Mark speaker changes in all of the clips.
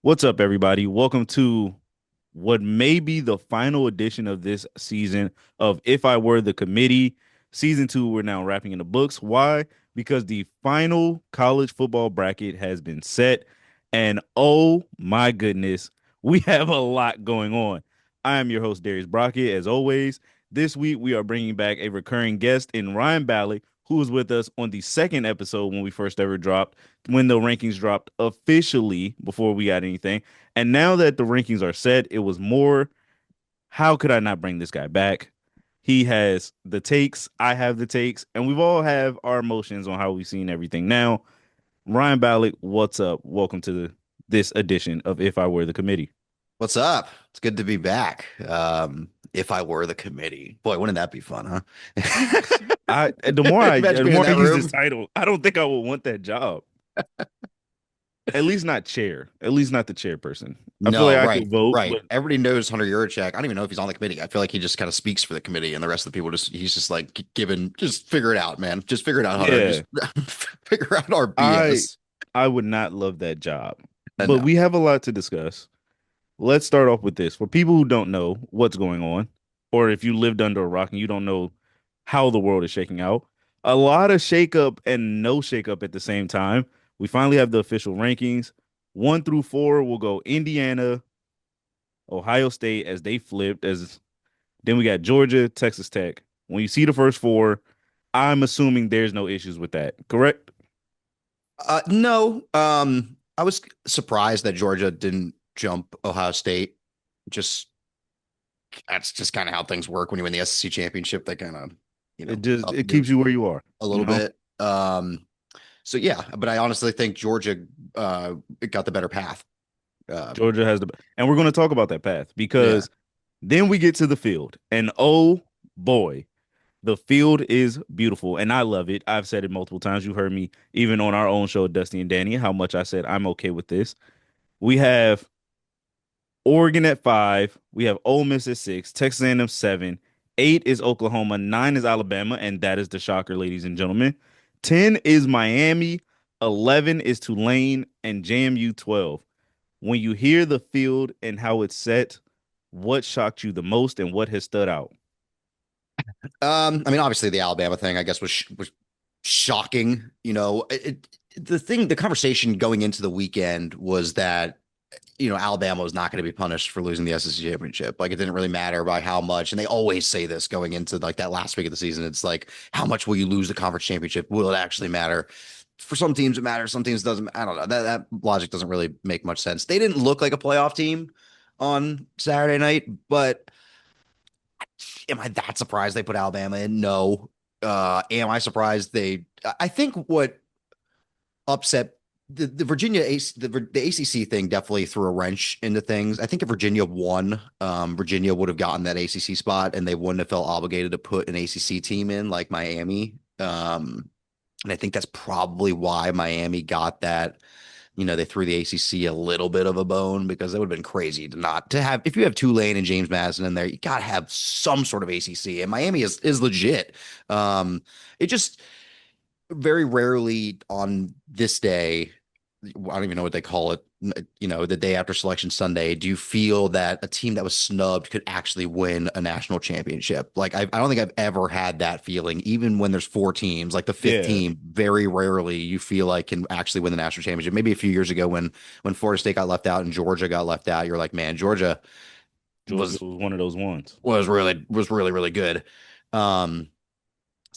Speaker 1: What's up, everybody? Welcome to what may be the final edition of this season of If I Were the Committee. Season two, we're now wrapping in the books. Why? Because the final college football bracket has been set. And oh my goodness, we have a lot going on. I am your host, Darius Brockett. As always, this week we are bringing back a recurring guest in Ryan Balick, who was with us on the second episode when we first ever dropped, when the rankings dropped officially before we got anything. And now that the rankings are set, it was more, how could I not bring this guy back? He has the takes, I have the takes, and we've all have our emotions on how we've seen everything. Now, Ryan Balick, what's up? Welcome to this edition of If I Were the Committee.
Speaker 2: What's up? It's good to be back. If I were the committee, boy, wouldn't that be fun, huh?
Speaker 1: I the
Speaker 2: Imagine being in
Speaker 1: more I
Speaker 2: that
Speaker 1: use this
Speaker 2: room.
Speaker 1: title, I don't think I would want that job. At least not chair. At least not the chairperson. I feel like
Speaker 2: No,
Speaker 1: I
Speaker 2: right,
Speaker 1: could vote,
Speaker 2: right.
Speaker 1: but
Speaker 2: Everybody knows Hunter Yurachek. I don't even know if he's on the committee. I feel like he just kind of speaks for the committee, and the rest of the people he's just like given, just figure it out, man. Just figure it out, Hunter.
Speaker 1: yeah,
Speaker 2: Just figure out our
Speaker 1: I
Speaker 2: BS.
Speaker 1: I would not love that job. But
Speaker 2: No.
Speaker 1: we have a lot to discuss. Let's start off with this. For people who don't know what's going on, or if you lived under a rock and you don't know how the world is shaking out, a lot of shakeup and no shakeup at the same time. We finally have the official rankings. 1 through 4 will go Indiana, Ohio State as they flipped, as then we got Georgia, Texas Tech. When you see the first four, I'm assuming there's no issues with that, correct?
Speaker 2: No. I was surprised that Georgia didn't jump Ohio State. Just That's just kind of how things work when you win the SEC championship. They kind of,
Speaker 1: It just
Speaker 2: up
Speaker 1: it
Speaker 2: you
Speaker 1: keeps you where you are,
Speaker 2: a
Speaker 1: you
Speaker 2: little
Speaker 1: know?
Speaker 2: bit. So yeah, but I honestly think Georgia got the better path.
Speaker 1: Georgia has the, and we're going to talk about that path
Speaker 2: Yeah.
Speaker 1: because then we get to the field, and oh boy, the field is beautiful, and I love it. I've said it multiple times. You heard me even on our own show, Dusty and Danny, how much I said I'm okay with this. We have Oregon at 5. We have Ole Miss at 6. Texas A&M 7. 8 is Oklahoma. 9 is Alabama, and that is the shocker, ladies and gentlemen. 10 is Miami. 11 is Tulane, and JMU 12. When you hear the field and how it's set, what shocked you the most and what has stood out?
Speaker 2: I mean, obviously the Alabama thing, I guess, was shocking. The conversation going into the weekend was that Alabama was not going to be punished for losing the SEC championship. Like it didn't really matter by how much. And they always say this going into like that last week of the season. It's like, how much will you lose the conference championship? Will it actually matter? For some teams, it matters. Some teams doesn't. I don't know. That logic doesn't really make much sense. They didn't look like a playoff team on Saturday night, but am I that surprised they put Alabama in? No. Am I surprised I think what upset the Virginia the ACC thing definitely threw a wrench into things. I think if Virginia won, Virginia would have gotten that ACC spot, and they wouldn't have felt obligated to put an ACC team in like Miami. And I think that's probably why Miami got that. They threw the ACC a little bit of a bone because it would have been crazy to not to have. If you have Tulane and James Madison in there, you got to have some sort of ACC. And Miami is legit. It just very rarely on this day, I don't even know what they call it, the day after Selection Sunday, do you feel that a team that was snubbed could actually win a national championship? Like, I don't think I've ever had that feeling, even when there's four teams, like the fifth
Speaker 1: Yeah,
Speaker 2: team, very rarely you feel like can actually win the national championship. Maybe a few years ago when Florida State got left out and Georgia got left out, you're like, man, Georgia
Speaker 1: Georgia
Speaker 2: was
Speaker 1: was one of those ones.
Speaker 2: really good. Um,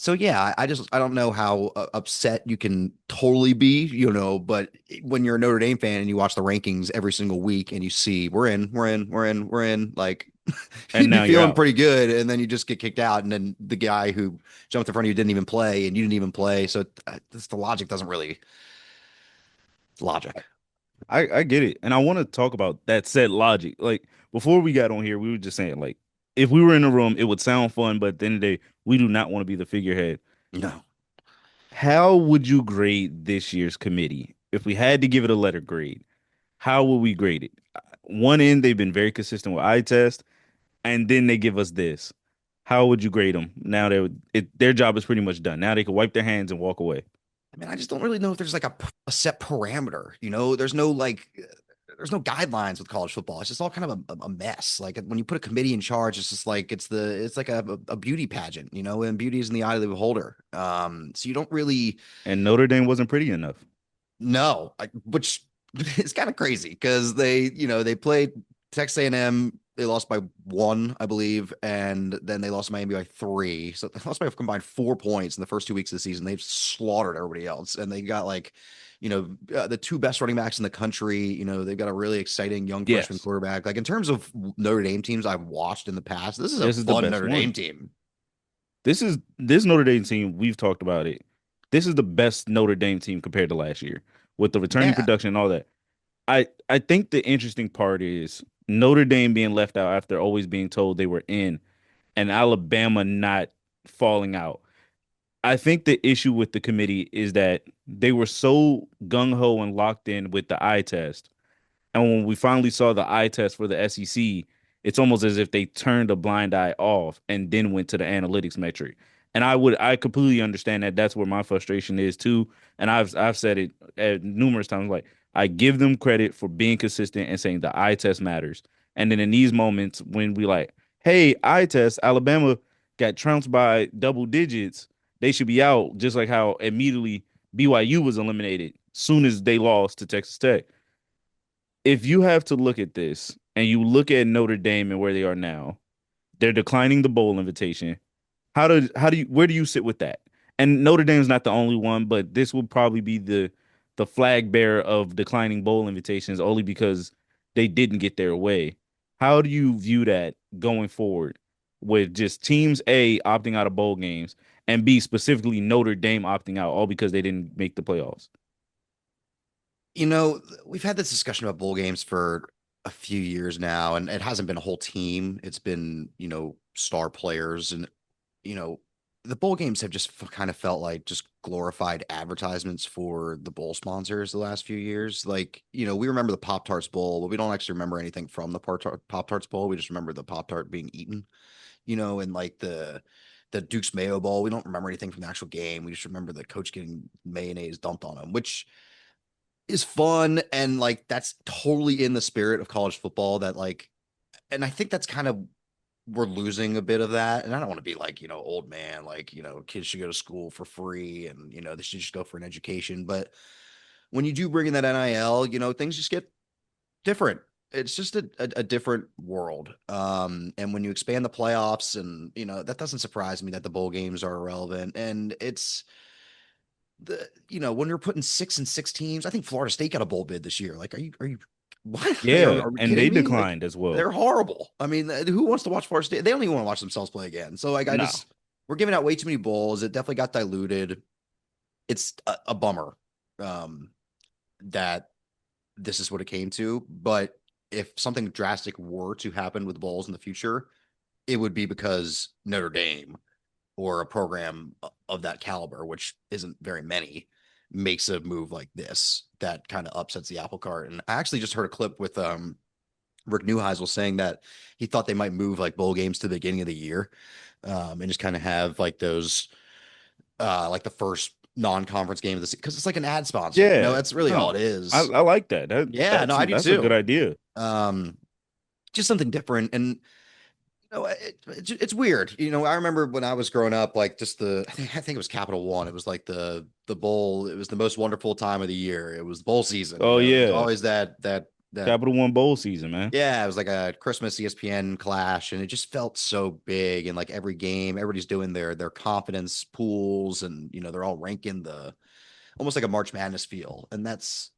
Speaker 2: so yeah, I don't know how upset you can totally be, but when you're a Notre Dame fan and you watch the rankings every single week and you see we're in, like
Speaker 1: And
Speaker 2: you'd be
Speaker 1: now you're
Speaker 2: feeling
Speaker 1: out.
Speaker 2: pretty good, and then you just get kicked out, and then the guy who jumped in front of you didn't even play, and you didn't even play. So the logic doesn't really logic.
Speaker 1: I get it. And I want to talk about that said logic. Like before we got on here, we were just saying like if we were in a room, it would sound fun, but at the end of the day, we do not want to be the figurehead.
Speaker 2: No.
Speaker 1: How would you grade this year's committee? If we had to give it a letter grade, how would we grade it? One end, they've been very consistent with eye test, and then they give us this. How would you grade them? Now their job is pretty much done. Now they can wipe their hands and walk away.
Speaker 2: I mean, I just don't really know if there's like a set parameter. There's no like. there's no guidelines with college football. It's just all kind of a mess. Like when you put a committee in charge, it's just like it's like a beauty pageant, and beauty is in the eye of the beholder. So you don't really
Speaker 1: And Notre Dame wasn't pretty enough.
Speaker 2: know, which is kind of crazy because they played Texas A&M. They lost by 1, I believe, and then they lost to Miami by 3. So they lost by a combined 4 points in the first 2 weeks of the season. They've slaughtered everybody else, and they got like, the 2 best running backs in the country. They've got a really exciting young freshman
Speaker 1: Yes,
Speaker 2: quarterback. Like in terms of Notre Dame teams I've watched in the past, this is a
Speaker 1: this is the
Speaker 2: fun
Speaker 1: best
Speaker 2: Notre
Speaker 1: one.
Speaker 2: Dame team.
Speaker 1: This Notre Dame team. We've talked about it. This is the best Notre Dame team compared to last year with the returning
Speaker 2: Yeah,
Speaker 1: production and all that. I think the interesting part is Notre Dame being left out after always being told they were in, and Alabama not falling out. I think the issue with the committee is that they were so gung ho and locked in with the eye test. And when we finally saw the eye test for the SEC, it's almost as if they turned a blind eye off and then went to the analytics metric. And I completely understand that. That's where my frustration is too. And I've said it numerous times. Like I give them credit for being consistent and saying the eye test matters. And then in these moments when we like, hey, eye test, Alabama got trounced by double digits, they should be out. Just like how immediately BYU was eliminated soon as they lost to Texas Tech. If you have to look at this and you look at Notre Dame and where they are now, they're declining the bowl invitation. How do you where do you sit with that? And Notre Dame's not the only one, but this will probably be the flag bearer of declining bowl invitations only because they didn't get their way. How do you view that going forward with just teams A opting out of bowl games and B specifically Notre Dame opting out all because they didn't make the playoffs?
Speaker 2: we've had this discussion about bowl games for a few years now, and it hasn't been a whole team. It's been, star players, and you know, the bowl games have just kind of felt like just glorified advertisements for the bowl sponsors the last few years. Like, we remember the Pop Tarts Bowl, but we don't actually remember anything from the Pop Tarts Bowl. We just remember the Pop Tart being eaten, and like the Duke's Mayo Bowl. We don't remember anything from the actual game. We just remember the coach getting mayonnaise dumped on him, which is fun, and like that's totally in the spirit of college football. That like, and I think that's kind of we're losing a bit of that. And I don't want to be like, old man, like, kids should go to school for free and, they should just go for an education. But when you do bring in that NIL, things just get different. It's just a different world. And when you expand the playoffs and, that doesn't surprise me that the bowl games are irrelevant. And it's when you're putting 6 and 6 teams, I think Florida State got a bowl bid this year. Like, are you what?
Speaker 1: Yeah,
Speaker 2: Are we
Speaker 1: and they
Speaker 2: kidding me? Like,
Speaker 1: declined as well.
Speaker 2: they're horrible. I mean, who wants to watch Florida State? They don't even want to watch themselves play again. So, like,
Speaker 1: No.
Speaker 2: we're giving out way too many bowls. It definitely got diluted. It's a bummer that this is what it came to. But if something drastic were to happen with bowls in the future, it would be because Notre Dame or a program of that caliber, which isn't very many, makes a move like this that kind of upsets the apple cart. And I actually just heard a clip with Rick Neuheisel saying that he thought they might move like bowl games to the beginning of the year, and just kind of have like those like the first non-conference game of the season, because it's like an ad sponsor.
Speaker 1: Yeah.
Speaker 2: That's really all
Speaker 1: No.
Speaker 2: it
Speaker 1: I,
Speaker 2: is.
Speaker 1: I like that.
Speaker 2: Yeah, no, I do
Speaker 1: That's a good
Speaker 2: too.
Speaker 1: idea.
Speaker 2: Um, just something different. And it's weird. I remember when I was growing up, like just I think it was Capital One. It was like the bowl. It was the most wonderful time of the year. It was bowl season.
Speaker 1: Oh
Speaker 2: There's
Speaker 1: yeah.
Speaker 2: always that.
Speaker 1: Capital One Bowl season, man.
Speaker 2: Yeah, it was like a Christmas ESPN clash, and it just felt so big. And like every game, everybody's doing their confidence pools, and they're all ranking the almost like a March Madness feel. And that's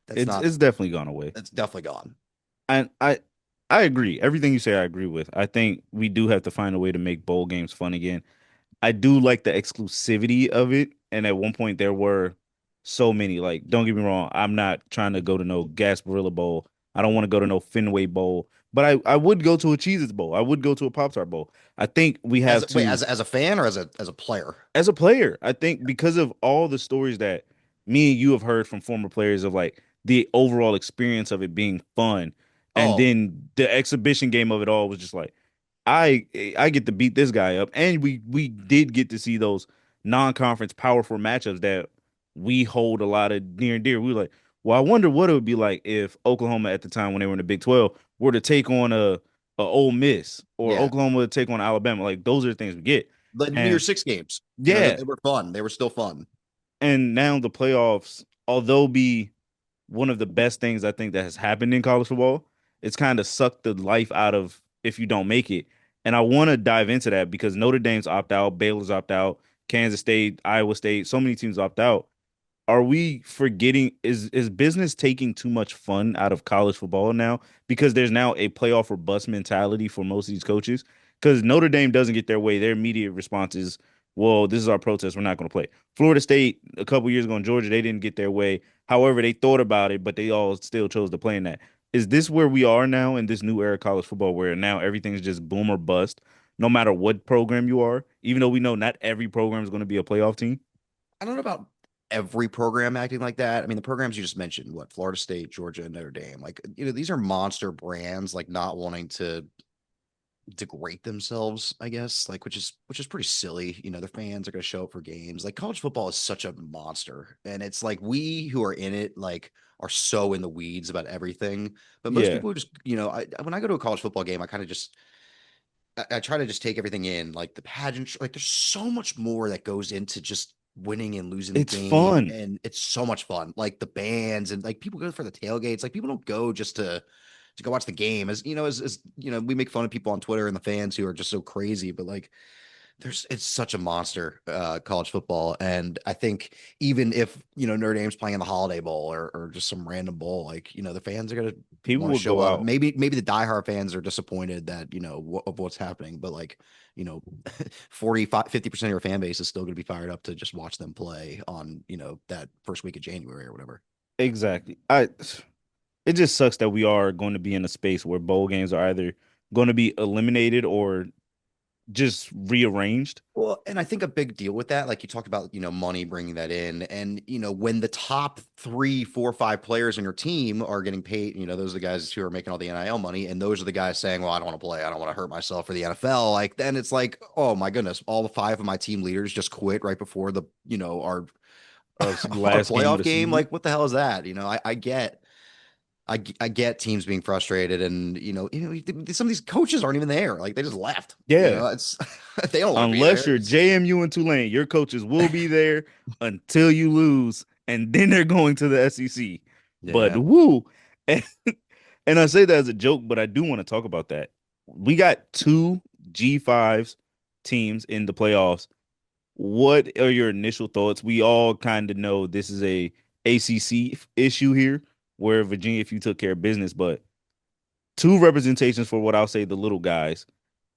Speaker 1: It's
Speaker 2: not
Speaker 1: it's definitely gone away.
Speaker 2: that's definitely gone.
Speaker 1: And I agree. Everything you say, I agree with. I think we do have to find a way to make bowl games fun again. I do like the exclusivity of it. And at one point there were so many. Like, don't get me wrong, I'm not trying to go to no Gasparilla Bowl. I don't want to go to no Fenway Bowl. But I would go to a Cheez-Its Bowl. I would go to a Pop Tart Bowl. I think we
Speaker 2: As
Speaker 1: have
Speaker 2: wait,
Speaker 1: to,
Speaker 2: as a fan or as a player?
Speaker 1: as a player, I think because of all the stories that me and you have heard from former players of like the overall experience of it being fun. And
Speaker 2: Oh,
Speaker 1: then the exhibition game of it all was just like, I get to beat this guy up, and we did get to see those non-conference power four matchups that we hold a lot of near and dear. We were like, Well, I wonder what it would be like if Oklahoma at the time when they were in the Big 12 were to take on a Ole Miss or
Speaker 2: Yeah.
Speaker 1: Oklahoma would take on Alabama. Like those are the things we get.
Speaker 2: The New
Speaker 1: And
Speaker 2: Year's Six games,
Speaker 1: yeah,
Speaker 2: they were fun. They were still fun.
Speaker 1: and now the playoffs, although be one of the best things I think that has happened in college football, it's kind of sucked the life out of if you don't make it. And I want to dive into that because Notre Dame's opt out, Baylor's opt out, Kansas State, Iowa State, so many teams opt out. Are we forgetting is business taking too much fun out of college football now because there's now a playoff or bust mentality for most of these coaches? Because Notre Dame doesn't get their way, their immediate response is, well, this is our protest, we're not going to play. Florida State a couple years ago in Georgia, they didn't get their way. However, they thought about it, but they all still chose to play in that. Is this where we are now in this new era of college football where now everything's just boom or bust, no matter what program you are, even though we know not every program is going to be a playoff team?
Speaker 2: I don't know about every program acting like that. I mean, the programs you just mentioned, what, Florida State, Georgia, and Notre Dame, like, these are monster brands, like not wanting to degrade themselves, I guess, like which is pretty silly. Their fans are going to show up for games. Like college football is such a monster, and it's like we who are in it, like, are so in the weeds about everything. But most
Speaker 1: Yeah,
Speaker 2: people just, when I go to a college football game, I kind of just I try to just take everything in, like the pageant. Like there's so much more that goes into just winning and losing the
Speaker 1: it's
Speaker 2: game,
Speaker 1: fun.
Speaker 2: and it's so much fun. Like the bands and like people go for the tailgates. Like people don't go just to go watch the game. As we make fun of people on Twitter and the fans who are just so crazy, but like it's such a monster, college football. And I think even if Notre Dame's playing in the Holiday Bowl or just some random bowl, like the fans are gonna
Speaker 1: People
Speaker 2: want to
Speaker 1: will
Speaker 2: show
Speaker 1: go
Speaker 2: up.
Speaker 1: out.
Speaker 2: Maybe the diehard fans are disappointed that of what's happening, but like 45 50% of your fan base is still going to be fired up to just watch them play on that first week of January or whatever.
Speaker 1: Exactly. It just sucks that we are going to be in a space where bowl games are either going to be eliminated or just rearranged.
Speaker 2: Well, and I think a big deal with that, like you talked about, money bringing that in, and when the top three, four, five players on your team are getting paid, those are the guys who are making all the NIL money, and those are the guys saying, "Well, I don't want to play, I don't want to hurt myself for the NFL." Like then it's like, oh my goodness, all five of my team leaders just quit right before the, our our
Speaker 1: Last game of
Speaker 2: playoff
Speaker 1: the
Speaker 2: game.
Speaker 1: season.
Speaker 2: Like, what the hell is that? I get teams being frustrated, and some of these coaches aren't even there. Like they just left.
Speaker 1: Yeah.
Speaker 2: It's they don't want to be
Speaker 1: Unless
Speaker 2: there.
Speaker 1: you're
Speaker 2: It's
Speaker 1: JMU and Tulane, your coaches will be there until you lose, and then they're going to the SEC. But
Speaker 2: yeah.
Speaker 1: woo. And, and I say that as a joke, but I do want to talk about that. We got two G5s teams in the playoffs. What are your initial thoughts? We all kind of know this is a ACC issue here, where Virginia, if you took care of business, but two representations for what I'll say the little guys.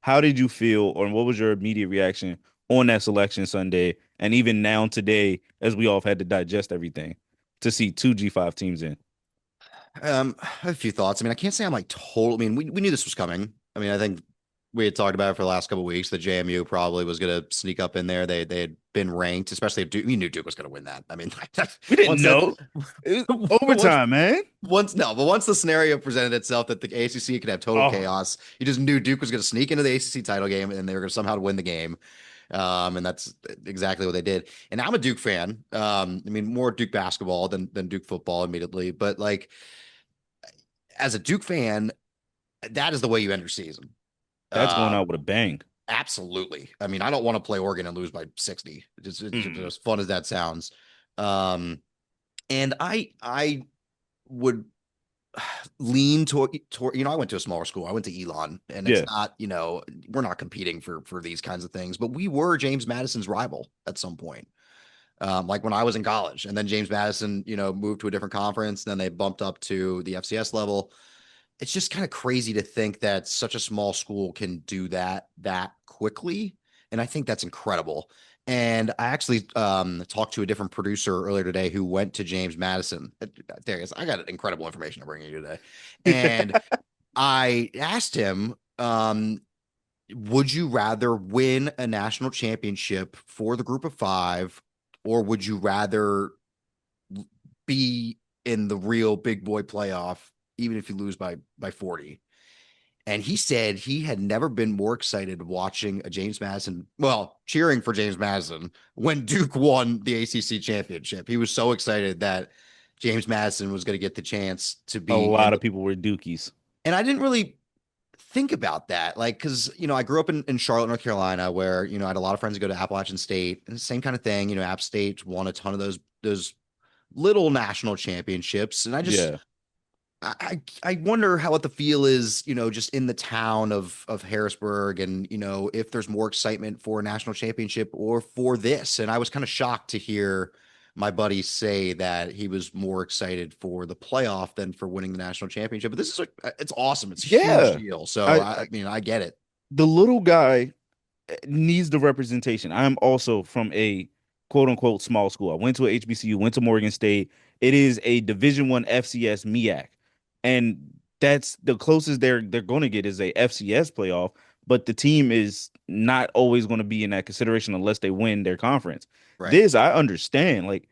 Speaker 1: How did you feel, or what was your immediate reaction on that selection Sunday, and even now today, as we all have had to digest everything, to see two G5 teams in?
Speaker 2: I have a few thoughts. I mean, I can't say I'm like total. I mean, we knew this was coming. I mean, I think we had talked about it for the last couple of weeks that JMU probably was going to sneak up in there. They had been ranked, especially if Duke. We knew Duke was going to win that. I mean,
Speaker 1: We didn't
Speaker 2: once that
Speaker 1: know. It was
Speaker 2: once
Speaker 1: overtime, man.
Speaker 2: but once the scenario presented itself that the ACC could have total
Speaker 1: Oh,
Speaker 2: chaos, you just knew Duke was going to sneak into the ACC title game and they were going to somehow win the game. And that's exactly what they did. And I'm a Duke fan. I mean, more Duke basketball than Duke football, admittedly, but like as a Duke fan, that is the way you end your season.
Speaker 1: that's going out
Speaker 2: Um,
Speaker 1: with a bang.
Speaker 2: Absolutely. I mean, I don't want to play Oregon and lose by 60. It's
Speaker 1: Mm.
Speaker 2: as fun as that sounds. Um, and I would lean toward I went to a smaller school. I went to Elon, and it's
Speaker 1: Yeah,
Speaker 2: not, we're not competing for these kinds of things, but we were James Madison's rival at some point. Like when I was in college, and then James Madison, moved to a different conference, and then they bumped up to the FCS level. It's just kind of crazy to think that such a small school can do that quickly. And I think that's incredible. And I actually talked to a different producer earlier today who went to James Madison. There he is. I got incredible information to bring you today. And I asked him, would you rather win a national championship for the group of five, or would you rather be in the real big boy playoff, even if you lose by 40? And he said he had never been more excited watching a James Madison, well, cheering for James Madison when Duke won the ACC championship. He was so excited that James Madison was going to get the chance to
Speaker 1: A
Speaker 2: be in
Speaker 1: lot
Speaker 2: the,
Speaker 1: of people were Dukies.
Speaker 2: and I didn't really think about that. Like, because, I grew up in Charlotte, North Carolina, where, I had a lot of friends who go to Appalachian State, and the same kind of thing. App State won a ton of those little national championships. And
Speaker 1: Yeah.
Speaker 2: I wonder how what the feel is, just in the town of Harrisburg, and if there's more excitement for a national championship or for this. And I was kind of shocked to hear my buddy say that he was more excited for the playoff than for winning the national championship. But this is it's awesome. It's a huge
Speaker 1: Yeah.
Speaker 2: deal. So
Speaker 1: I
Speaker 2: I get it.
Speaker 1: the little guy needs the representation. I'm also from a quote unquote small school. I went to a HBCU, went to Morgan State. It is a Division 1 FCS MEAC. And that's the closest they're going to get is a FCS playoff, but the team is not always going to be in that consideration unless they win their conference.
Speaker 2: Right.
Speaker 1: This I understand. Like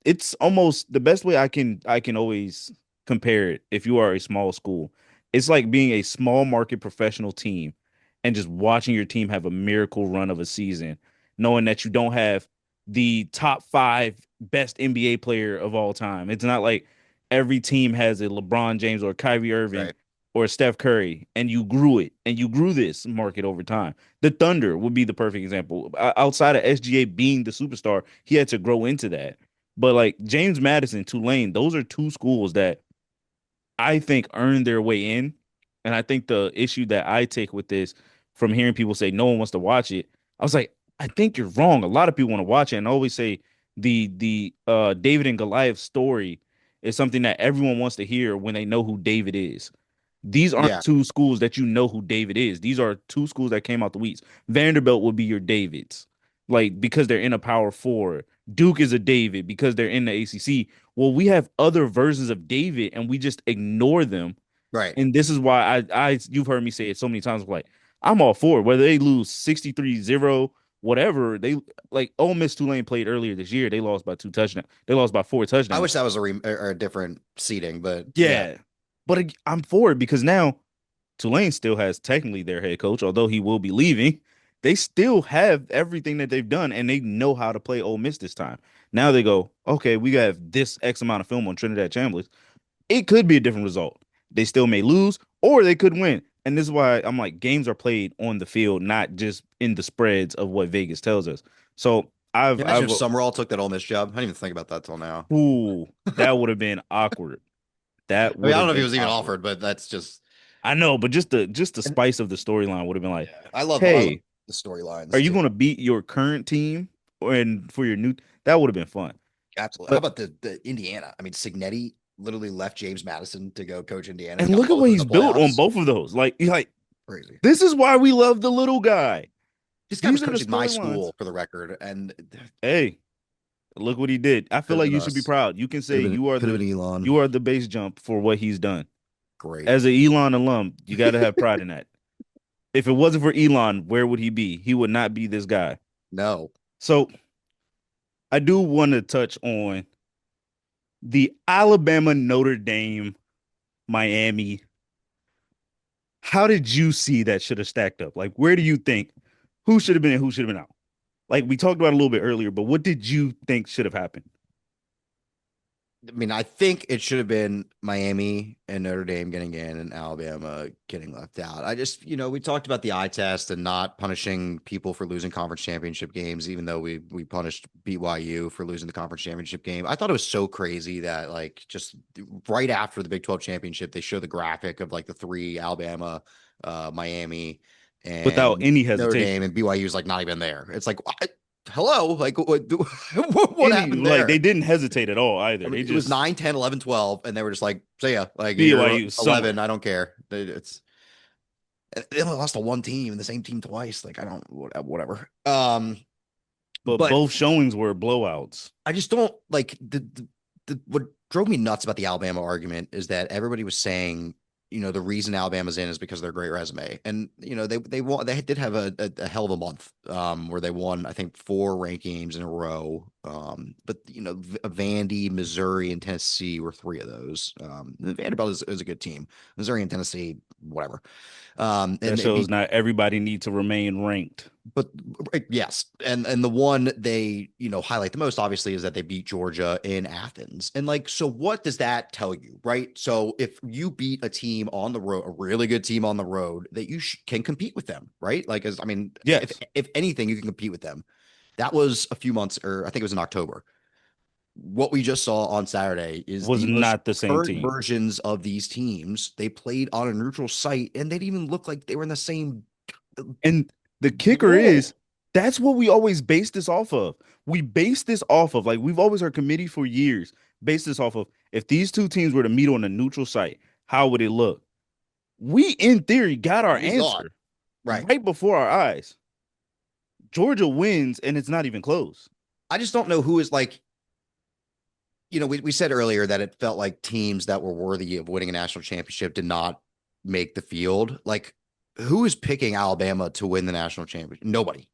Speaker 1: it's almost the best way I can always compare it if you are a small school. It's like being a small market professional team and just watching your team have a miracle run of a season, knowing that you don't have the top 5 best NBA player of all time. It's not like every team has a LeBron James or Kyrie Irving
Speaker 2: Right.
Speaker 1: or Steph Curry, and you grew it and you grew this market over time. The Thunder would be the perfect example. Outside of SGA being the superstar, he had to grow into that. But like James Madison, Tulane, those are two schools that I think earned their way in. And I think the issue that I take with this from hearing people say no one wants to watch it, I was like, I think you're wrong. A lot of people want to watch it. And I always say the David and Goliath story is something that everyone wants to hear when they know who David is. These aren't
Speaker 2: Yeah.
Speaker 1: two schools that you know who David is. These are two schools that came out the weeds. Vanderbilt would be your Davids, like because they're in a Power Four. Duke is a David because they're in the ACC. Well, we have other versions of David, and we just ignore them.
Speaker 2: Right.
Speaker 1: And this is why you've heard me say it so many times. Like I'm all for it, whether they lose 63-0, whatever. They like Ole Miss Tulane played earlier this year. They lost by 2 touchdowns. They lost by 4
Speaker 2: I
Speaker 1: touchdowns.
Speaker 2: wish that was a different seating, but yeah.
Speaker 1: Yeah, but I'm for it because now Tulane still has technically their head coach, although he will be leaving. They still have everything that they've done, and they know how to play Ole Miss this time. Now they go, okay, we have this X amount of film on Trinidad Chambliss. It could be a different result. They still may lose, or they could win. And this is why I'm like, games are played on the field, not just in the spreads of what Vegas tells us. So
Speaker 2: Imagine if Summerall took that Ole Miss job. I didn't even think about that till now.
Speaker 1: ooh, that would have been awkward. That
Speaker 2: I mean,
Speaker 1: would
Speaker 2: I don't
Speaker 1: have
Speaker 2: know if he
Speaker 1: been
Speaker 2: was even
Speaker 1: awkward.
Speaker 2: offered, but that's just.
Speaker 1: I know, but just the
Speaker 2: And
Speaker 1: spice of the storyline would have been like,
Speaker 2: yeah, I love
Speaker 1: hey,
Speaker 2: the
Speaker 1: are
Speaker 2: storylines
Speaker 1: you
Speaker 2: too.
Speaker 1: going to beat your current team and for your new? That would have been fun.
Speaker 2: Absolutely. How
Speaker 1: But
Speaker 2: about the Indiana? I mean, Signetti literally left James Madison to go coach Indiana and
Speaker 1: and
Speaker 2: got
Speaker 1: look at
Speaker 2: both
Speaker 1: what
Speaker 2: of them
Speaker 1: he's
Speaker 2: to
Speaker 1: built on
Speaker 2: playoffs.
Speaker 1: both of those. Like
Speaker 2: Crazy.
Speaker 1: this is why we love the little guy.
Speaker 2: This guy was
Speaker 1: These are the
Speaker 2: coaching my
Speaker 1: storylines.
Speaker 2: school for the record, and it
Speaker 1: Hey, look what he did. I
Speaker 2: could
Speaker 1: feel
Speaker 2: have
Speaker 1: like
Speaker 2: been
Speaker 1: you should be
Speaker 2: us.
Speaker 1: proud. You can say
Speaker 2: Could have been Elon.
Speaker 1: you are the base jump for what he's done.
Speaker 2: Great.
Speaker 1: As an Elon alum, you got to have pride in that. If it wasn't for Elon, where would he be? He would not be this guy.
Speaker 2: No.
Speaker 1: So I do want to touch on the Alabama Notre Dame Miami. How did you see that should have stacked up? Like, where do you think who should have been and who should have been out? Like we talked about a little bit earlier, but what did you think should have happened?
Speaker 2: I mean, I think it should have been Miami and Notre Dame getting in and Alabama getting left out. I just, we talked about the eye test and not punishing people for losing conference championship games, even though we punished BYU for losing the conference championship game. I thought it was so crazy that like just right after the Big 12 championship, they show the graphic of like the three Alabama, Miami,
Speaker 1: Without
Speaker 2: and
Speaker 1: any
Speaker 2: Notre Dame,
Speaker 1: hesitation.
Speaker 2: and BYU is like not even there. It's like, hello, like what
Speaker 1: Any
Speaker 2: happened
Speaker 1: like
Speaker 2: there?
Speaker 1: they didn't hesitate at all
Speaker 2: I
Speaker 1: either.
Speaker 2: mean,
Speaker 1: They
Speaker 2: it was
Speaker 1: just
Speaker 2: 9, 10, 11, 12, and they were just like, see ya. Like, you're
Speaker 1: BYU
Speaker 2: 11.
Speaker 1: summer.
Speaker 2: I don't care. They only lost to one team and the same team twice. Like, I don't, whatever.
Speaker 1: But
Speaker 2: But
Speaker 1: both showings were blowouts.
Speaker 2: I just don't like what drove me nuts about the Alabama argument is that everybody was saying, the reason Alabama's in is because of their great resume. And, they did have a hell of a month where they won, I think, 4 ranked games in a row. But Vandy, Missouri, and Tennessee were three of those. Vanderbilt is a good team. Missouri and Tennessee, whatever. And
Speaker 1: That
Speaker 2: they
Speaker 1: shows
Speaker 2: beat,
Speaker 1: not everybody needs to remain ranked.
Speaker 2: but yes, and the one they highlight the most obviously is that they beat Georgia in Athens. And like, so what does that tell you, right? So if you beat a team on the road, a really good team on the road, that you can compete with them, right? Like, as I mean, if
Speaker 1: Yes,
Speaker 2: if anything, you can compete with them. That was a few months, or I think it was in October. What we just saw on Saturday is
Speaker 1: was
Speaker 2: the most
Speaker 1: not the same
Speaker 2: current
Speaker 1: team.
Speaker 2: versions of these teams. They played on a neutral site, and they didn't even look like they were in the same
Speaker 1: And the kicker is
Speaker 2: role.
Speaker 1: that's what we always base this off of. We base this off of, like, we've always heard committee for years base this off of, if these two teams were to meet on a neutral site, how would it look? We, in theory, got our
Speaker 2: We saw it.
Speaker 1: answer
Speaker 2: Right.
Speaker 1: right before our eyes. Georgia wins, and it's not even close.
Speaker 2: I just don't know who is like, we said earlier that it felt like teams that were worthy of winning a national championship did not make the field. Like, who is picking Alabama to win the national championship? Nobody.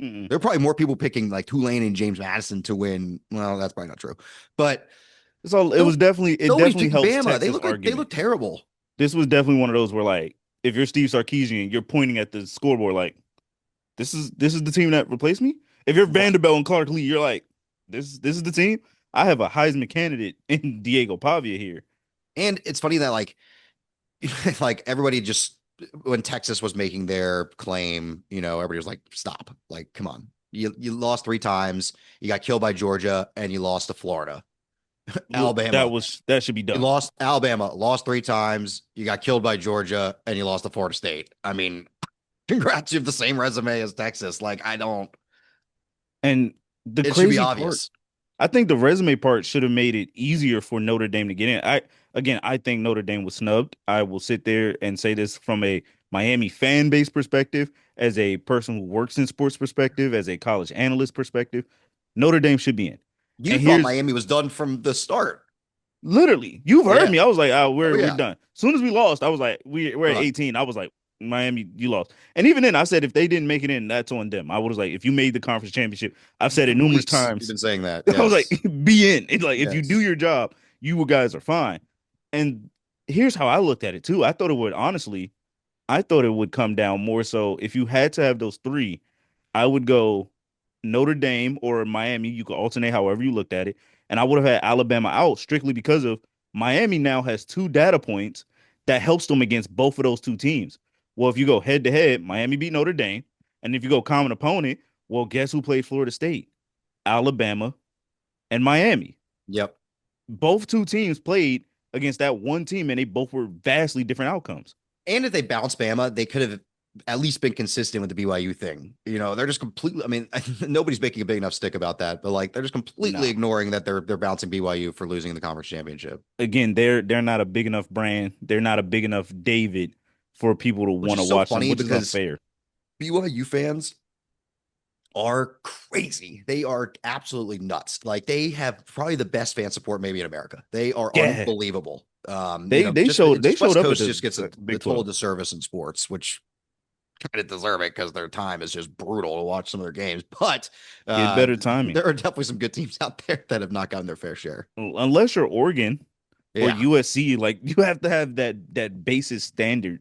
Speaker 1: Mm-mm.
Speaker 2: There are probably more people picking like Tulane and James Madison to win. Well, that's probably not true. But
Speaker 1: So it
Speaker 2: no,
Speaker 1: was definitely, it
Speaker 2: nobody's
Speaker 1: definitely
Speaker 2: picking
Speaker 1: helps
Speaker 2: Bama. They
Speaker 1: Texas
Speaker 2: look like they
Speaker 1: argument.
Speaker 2: look terrible.
Speaker 1: This was definitely one of those where, like, if you're Steve Sarkisian, you're pointing at the scoreboard like, this is the team that replaced me. If you're
Speaker 2: Right.
Speaker 1: Vanderbilt and Clark Lee, you're like, this is the team. I have a Heisman candidate in Diego Pavia here.
Speaker 2: And it's funny that like like everybody just when Texas was making their claim, everybody was like, stop. Like, come on. You lost three times. You got killed by Georgia and you lost to Florida. Alabama.
Speaker 1: That should be
Speaker 2: You
Speaker 1: done.
Speaker 2: lost Alabama, lost three times. You got killed by Georgia and you lost to Florida State. I mean, congrats, you have the same resume as Texas. Like, I don't,
Speaker 1: And the
Speaker 2: it should be
Speaker 1: crazy part,
Speaker 2: obvious.
Speaker 1: I think the resume part should have made it easier for Notre Dame to get in. I think Notre Dame was snubbed. I will sit there and say this from a Miami fan base perspective, as a person who works in sports perspective, as a college analyst perspective. Notre Dame should be in.
Speaker 2: You
Speaker 1: And
Speaker 2: thought
Speaker 1: here's
Speaker 2: Miami was done from the start.
Speaker 1: literally, you've heard
Speaker 2: Yeah.
Speaker 1: me. I was like, oh,
Speaker 2: Oh,
Speaker 1: we're
Speaker 2: yeah.
Speaker 1: done. As soon as we lost, I was like, we're at
Speaker 2: Uh,
Speaker 1: 18. I was like, Miami, you lost. And even then, I said if they didn't make it in, that's on them. I was like, if you made the conference championship, I've said
Speaker 2: for
Speaker 1: it numerous
Speaker 2: weeks, you've
Speaker 1: times.
Speaker 2: been saying that.
Speaker 1: I was like,
Speaker 2: Yes.
Speaker 1: be in. It's like if you do
Speaker 2: Yes.
Speaker 1: your job, you guys are fine. And here's how I looked at it too. I thought it would come down more so if you had to have those three, I would go Notre Dame or Miami. You could alternate however you looked at it. And I would have had Alabama out strictly because of Miami now has two data points that helps them against both of those two teams. Well, if you go head to head, Miami beat Notre Dame. And if you go common opponent, well, guess who played Florida State? Alabama and Miami.
Speaker 2: Yep.
Speaker 1: Both two teams played against that one team, and they both were vastly different outcomes.
Speaker 2: And if they bounce Bama, they could have at least been consistent with the BYU thing. They're just completely. I mean, nobody's making a big enough stick about that, but like they're just completely
Speaker 1: No.
Speaker 2: ignoring that they're bouncing BYU for losing the conference championship,
Speaker 1: Again, they're not a big enough brand. They're not a big enough David for people to
Speaker 2: which
Speaker 1: want
Speaker 2: is
Speaker 1: to
Speaker 2: so
Speaker 1: watch them,
Speaker 2: funny
Speaker 1: which is
Speaker 2: because
Speaker 1: unfair.
Speaker 2: BYU fans are crazy. They are absolutely nuts. Like they have probably the best fan support maybe in America. They are
Speaker 1: Yeah,
Speaker 2: unbelievable.
Speaker 1: they
Speaker 2: Just
Speaker 1: showed
Speaker 2: West
Speaker 1: up at
Speaker 2: Coast just gets a
Speaker 1: Big
Speaker 2: total
Speaker 1: 12.
Speaker 2: disservice in sports, which kind of deserve it because their time is just brutal to watch some of their games. But
Speaker 1: Get better timing.
Speaker 2: there are definitely some good teams out there that have not gotten their fair share.
Speaker 1: Unless you're Oregon or
Speaker 2: Yeah,
Speaker 1: USC, like you have to have that basis standard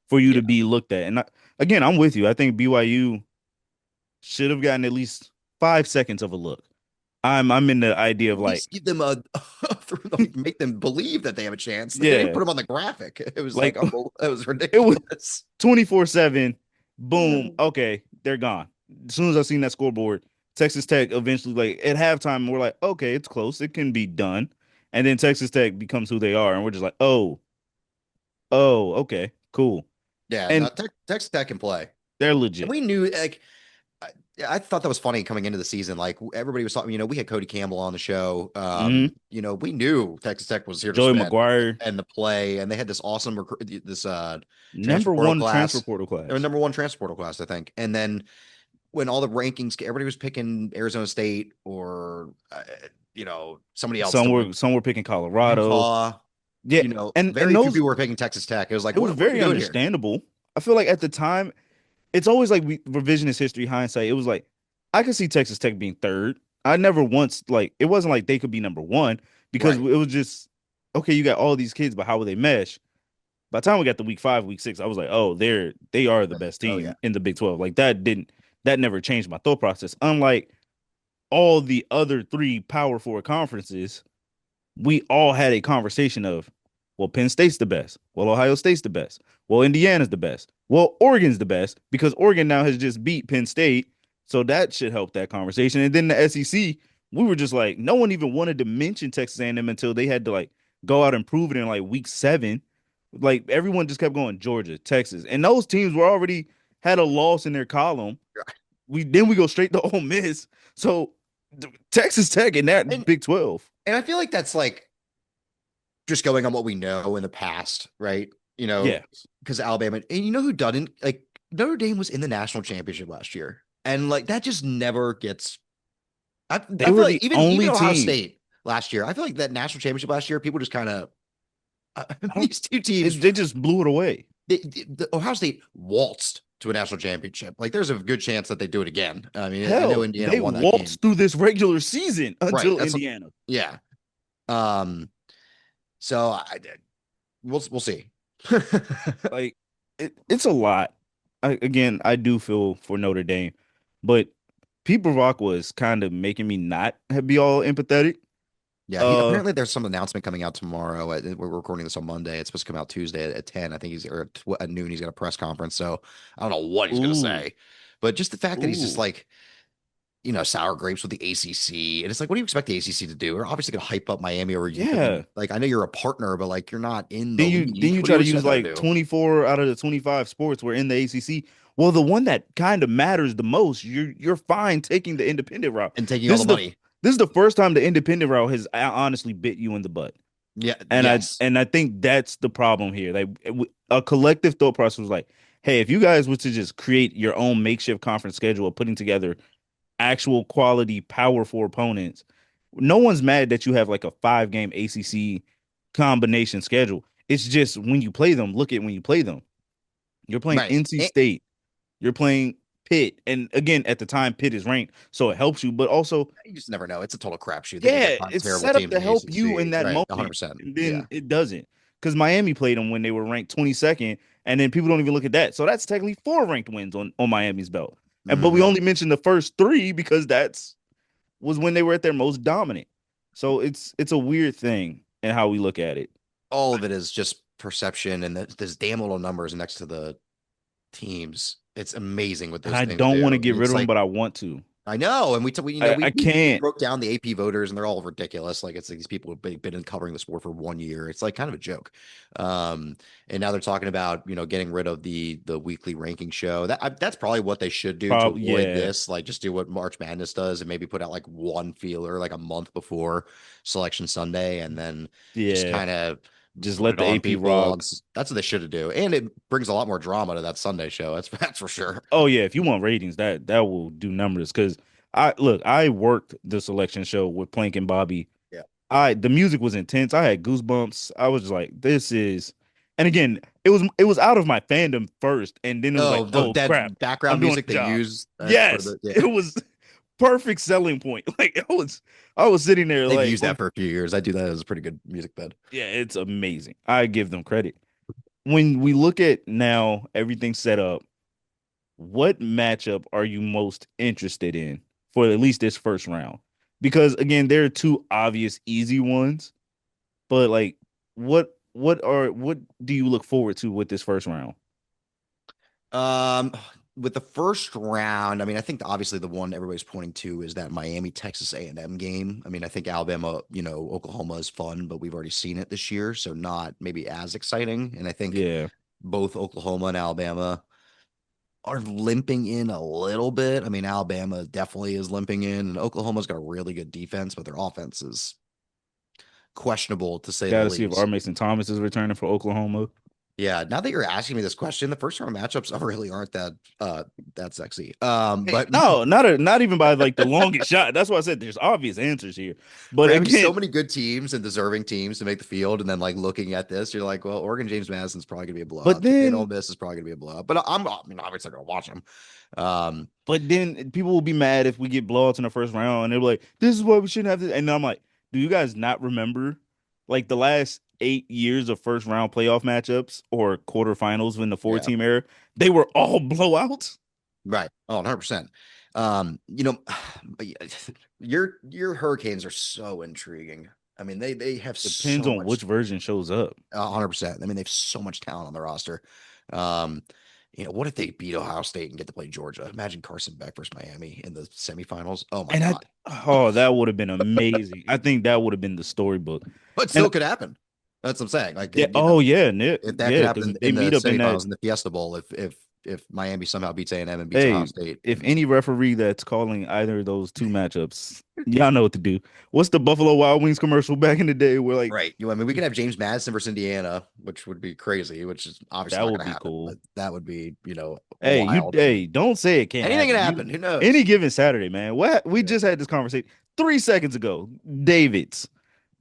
Speaker 1: for you
Speaker 2: yeah.
Speaker 1: to be looked at. And again, I'm with you. I think BYU should have gotten at least 5 seconds of a look. I'm in the idea of
Speaker 2: At
Speaker 1: like,
Speaker 2: least give them make them believe that they have a chance. They didn't
Speaker 1: yeah,
Speaker 2: put them on the graphic. It was like,
Speaker 1: like
Speaker 2: oh, it was
Speaker 1: it was
Speaker 2: ridiculous.
Speaker 1: 24/7. Boom. Okay, they're gone. As soon as I seen that scoreboard, Texas Tech eventually, like at halftime, we're like, okay, it's close. It can be done. And then Texas Tech becomes who they are, and we're just like, oh, okay, cool.
Speaker 2: Yeah, no,
Speaker 1: And
Speaker 2: Texas Tech can play,
Speaker 1: they're
Speaker 2: and
Speaker 1: legit.
Speaker 2: we knew like I thought that was funny coming into the season. Like everybody was talking, we had Cody Campbell on the show.
Speaker 1: Hmm.
Speaker 2: We kue Texas Tech was here to
Speaker 1: Joey
Speaker 2: spend
Speaker 1: McGuire,
Speaker 2: and the play, and they had this awesome this transfer
Speaker 1: number
Speaker 2: portal
Speaker 1: one transfer
Speaker 2: class.
Speaker 1: portal
Speaker 2: They were
Speaker 1: class.
Speaker 2: number one transfer portal class, I think. And then when all the rankings, everybody was picking Arizona State or somebody else to win.
Speaker 1: Some were picking Colorado.
Speaker 2: Utah.
Speaker 1: Yeah, and
Speaker 2: Very few
Speaker 1: those
Speaker 2: people were picking Texas Tech. It was like,
Speaker 1: it was
Speaker 2: what are we
Speaker 1: very
Speaker 2: doing here?
Speaker 1: understandable. I feel like at the time, it's always like revisionist history hindsight. It was like I could see Texas Tech being third. I never once like it wasn't like they could be number one because it
Speaker 2: Right.
Speaker 1: was just okay. You got all these kids, but how will they mesh? By the time we got to week 5, week 6, I was like, oh, they are the best
Speaker 2: Oh yeah.
Speaker 1: team in the Big 12. Like that never changed my thought process. Unlike all the other three Power Four conferences, we all had a conversation of, well, Penn State's the best. Well, Ohio State's the best. Well, Indiana's the best. Well, Oregon's the best because Oregon now has just beat Penn State. So that should help that conversation. And then the SEC, we were just like, no one even wanted to mention Texas A&M until they had to like go out and prove it in like week 7. Like everyone just kept going Georgia, Texas, and those teams were already had a loss in their column. We go straight to Ole Miss. So Texas Tech in that
Speaker 2: And
Speaker 1: Big 12.
Speaker 2: and I feel like that's like just going on what we know in the past, right?
Speaker 1: Yeah.
Speaker 2: Because Alabama, and you know who doesn't like Notre Dame was in the national championship last year, and like that just never gets. I
Speaker 1: They
Speaker 2: feel
Speaker 1: were
Speaker 2: like
Speaker 1: the
Speaker 2: even
Speaker 1: only
Speaker 2: Ohio
Speaker 1: team.
Speaker 2: State last year, I feel like that national championship last year, people just kind of
Speaker 1: I don't
Speaker 2: these two teams,
Speaker 1: they just blew it away.
Speaker 2: the Ohio State waltzed to a national championship. Like there's a good chance that they do it again. I mean, I know
Speaker 1: Hell,
Speaker 2: Indiana
Speaker 1: they
Speaker 2: won that game,
Speaker 1: waltzed through this regular season
Speaker 2: right?
Speaker 1: until
Speaker 2: That's
Speaker 1: Indiana.
Speaker 2: yeah. Um, so we'll see.
Speaker 1: Like it's a lot. Again, I do feel for Notre Dame, but Pete Bravak was kind of making me not be all empathetic.
Speaker 2: Yeah, he
Speaker 1: Uh,
Speaker 2: apparently there's some announcement coming out tomorrow. We're recording this on Monday. It's supposed to come out Tuesday at 10. I think he's or at noon. He's got a press conference. So I don't know what he's gonna
Speaker 1: ooh,
Speaker 2: say, but just the fact that he's just
Speaker 1: ooh,
Speaker 2: like sour grapes with the ACC, and it's like, what do you expect the ACC to do? We're obviously gonna hype up Miami over you. I
Speaker 1: yeah.
Speaker 2: mean, like I know you're a partner, but like you're not in the
Speaker 1: Then
Speaker 2: league.
Speaker 1: you
Speaker 2: What do
Speaker 1: try
Speaker 2: you
Speaker 1: to use
Speaker 2: expect them to
Speaker 1: like
Speaker 2: do?
Speaker 1: 24 out of the 25 sports were in the ACC. Well, the one that kind of matters the most, you're fine taking the independent route.
Speaker 2: And taking all
Speaker 1: This
Speaker 2: the
Speaker 1: is the
Speaker 2: money.
Speaker 1: this is the first time the independent route has honestly bit you in the butt.
Speaker 2: Yeah.
Speaker 1: And I
Speaker 2: Yes.
Speaker 1: and I think that's the problem here. Like a collective thought process was like, hey, if you guys were to just create your own makeshift conference schedule of putting together actual quality power for opponents, no one's mad that you have like a 5 game ACC combination schedule. It's just when you play them, look at when you play them. You're playing
Speaker 2: Right.
Speaker 1: NC State, you're playing Pitt, and again at the time Pitt is ranked, so it helps you. But also,
Speaker 2: You just never know. It's a total crapshoot. They could get
Speaker 1: yeah,
Speaker 2: five
Speaker 1: it's
Speaker 2: terrible
Speaker 1: set up
Speaker 2: teams
Speaker 1: to
Speaker 2: in the
Speaker 1: help you in
Speaker 2: ACC.
Speaker 1: that
Speaker 2: Right.
Speaker 1: moment,
Speaker 2: 100%.
Speaker 1: and
Speaker 2: Yeah.
Speaker 1: then it doesn't because Miami played them when they were ranked 22nd, and then people don't even look at that. So that's technically 4 ranked wins on Miami's belt, and but we
Speaker 2: Hmm.
Speaker 1: only mentioned the first 3 because that's was when they were at their most dominant. So it's a weird thing and how we look at it.
Speaker 2: All of it is just perception and there's damn little numbers next to the teams. It's amazing what
Speaker 1: And
Speaker 2: those
Speaker 1: I
Speaker 2: things
Speaker 1: don't want to
Speaker 2: do.
Speaker 1: get
Speaker 2: And
Speaker 1: rid
Speaker 2: it's
Speaker 1: of them,
Speaker 2: like,
Speaker 1: but I want to.
Speaker 2: I know. And we, t- we you know,
Speaker 1: I
Speaker 2: we
Speaker 1: can't.
Speaker 2: broke down the AP voters and they're all ridiculous. Like it's like these people have been in covering the sport for 1 year. It's like kind of a joke. Um, and now they're talking about, getting rid of the weekly ranking show. That's probably what they should do to
Speaker 1: Probably
Speaker 2: avoid
Speaker 1: yeah,
Speaker 2: this. Like just do what March Madness does and maybe put out like one feeler like a month before Selection Sunday and then just
Speaker 1: yeah.
Speaker 2: kind of
Speaker 1: Just
Speaker 2: put
Speaker 1: let
Speaker 2: it
Speaker 1: the
Speaker 2: on
Speaker 1: AP
Speaker 2: people.
Speaker 1: rock.
Speaker 2: That's what they should do. And it brings a lot more drama to that Sunday show. That's for sure.
Speaker 1: Oh yeah, if you want ratings, that will do numbers. Because I worked the selection show with Plank and Bobby.
Speaker 2: Yeah.
Speaker 1: The music was intense. I had goosebumps. I was just like, this is, and again, it was out of my fandom first, and then it was
Speaker 2: Oh,
Speaker 1: like, oh crap,
Speaker 2: that
Speaker 1: I'm
Speaker 2: background
Speaker 1: doing
Speaker 2: music
Speaker 1: the
Speaker 2: they
Speaker 1: job.
Speaker 2: use for
Speaker 1: Yes,
Speaker 2: the yeah.
Speaker 1: it was perfect selling point. Like I was sitting there
Speaker 2: They've
Speaker 1: like,
Speaker 2: used that for a few years. I do that as a pretty good music bed.
Speaker 1: yeah, it's amazing. I give them credit. When we look at now everything set up, what matchup are you most interested in for at least this first round? Because again, there are 2 obvious easy ones, but like what do you look forward to with this first round?
Speaker 2: Um, with the first round, I mean, I think obviously the one everybody's pointing to is that Miami Texas A&M game. I mean, I think Alabama, Oklahoma is fun, but we've already seen it this year, so not maybe as exciting. And I think
Speaker 1: Yeah,
Speaker 2: both Oklahoma and Alabama are limping in a little bit. I mean, Alabama definitely is limping in, and Oklahoma's got a really good defense, but their offense is questionable to say the
Speaker 1: got to see if R.
Speaker 2: least.
Speaker 1: Mason Thomas is returning for Oklahoma.
Speaker 2: Yeah, now that you're asking me this question, the first round matchups really aren't that sexy.
Speaker 1: Hey,
Speaker 2: But
Speaker 1: no, not even by like the longest shot. That's why I said there's obvious answers here. But
Speaker 2: we're having so
Speaker 1: again,
Speaker 2: many good teams and deserving teams to make the field, and then like looking at this, you're like, well, Oregon James Madison's probably gonna be a
Speaker 1: but
Speaker 2: blowout. Tulane Ole
Speaker 1: then
Speaker 2: Miss is probably gonna be a blowout. But I mean, obviously gonna watch them. Um,
Speaker 1: but then people will be mad if we get blowouts in the first round, and they're like, "This is why we shouldn't have this." And I'm like, "Do you guys not remember, like the last 8 years of first round playoff matchups or quarterfinals in the four
Speaker 2: yeah,
Speaker 1: team era? They were all blowouts."
Speaker 2: right. Oh, 100%. You know, but your Hurricanes are so intriguing. I mean, they have
Speaker 1: Depends
Speaker 2: so
Speaker 1: on which
Speaker 2: much
Speaker 1: version shows up.
Speaker 2: 100%. I mean, they have so much talent on the roster. Um, what if they beat Ohio State and get to play Georgia? Imagine Carson Beck versus Miami in the semifinals. Oh my
Speaker 1: And
Speaker 2: God.
Speaker 1: oh, that would have been amazing. I think that would have been the storybook.
Speaker 2: But
Speaker 1: And
Speaker 2: still could happen. That's what I'm saying. Like,
Speaker 1: yeah, oh yeah,
Speaker 2: if that could
Speaker 1: yeah,
Speaker 2: happen
Speaker 1: because they
Speaker 2: in the
Speaker 1: meet up in that.
Speaker 2: semifinals in the Fiesta Bowl, if Miami somehow beats A&M and beats Ohio
Speaker 1: Hey,
Speaker 2: State,
Speaker 1: if
Speaker 2: and
Speaker 1: any referee that's calling either of those two matchups, y'all know what to do. What's the Buffalo Wild Wings commercial back in the day where like
Speaker 2: right. I mean, we could have James Madison versus Indiana, which would be crazy, which is obviously
Speaker 1: that
Speaker 2: not
Speaker 1: would
Speaker 2: going to
Speaker 1: be
Speaker 2: happen, but
Speaker 1: cool?
Speaker 2: that would be,
Speaker 1: Hey,
Speaker 2: wild. And
Speaker 1: hey, don't say it can't
Speaker 2: anything can
Speaker 1: happen.
Speaker 2: happen. Who
Speaker 1: Any
Speaker 2: knows?
Speaker 1: given Saturday, man. What we
Speaker 2: Yeah.
Speaker 1: just had this conversation 3 seconds ago. Davids.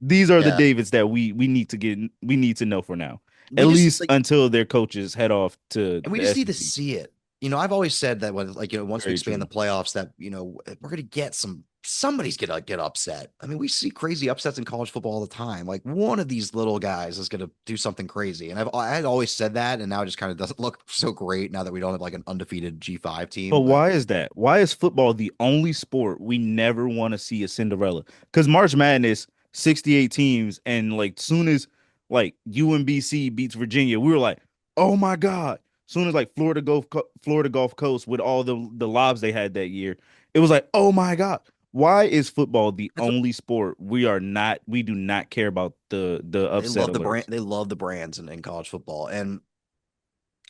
Speaker 1: These are the
Speaker 2: Yeah.
Speaker 1: Davids that we need to know for now.
Speaker 2: We
Speaker 1: At
Speaker 2: just
Speaker 1: least
Speaker 2: like,
Speaker 1: until their coaches head off to
Speaker 2: and we
Speaker 1: the
Speaker 2: just need to
Speaker 1: SEC.
Speaker 2: see it. I've always said that when, like, once we
Speaker 1: Very
Speaker 2: expand the
Speaker 1: true.
Speaker 2: playoffs, that, we're going to get somebody's going to get upset. I mean, we see crazy upsets in college football all the time. Like, one of these little guys is going to do something crazy. And I had always said that. And now it just kind of doesn't look so great now that we don't have like an undefeated G5
Speaker 1: But
Speaker 2: team. But
Speaker 1: why is that? Why is football the only sport we never want to see a Cinderella? Because March Madness, 68 teams, and like soon as like UMBC beats Virginia, we were like, oh my God. Soon as like Florida Gulf Coast with all the lobs they had that year, it was like, oh my God. Why is football the
Speaker 2: that's what
Speaker 1: only sport we do not care about the
Speaker 2: they
Speaker 1: upset
Speaker 2: love the brand.
Speaker 1: alerts?
Speaker 2: They love the brands in college football. And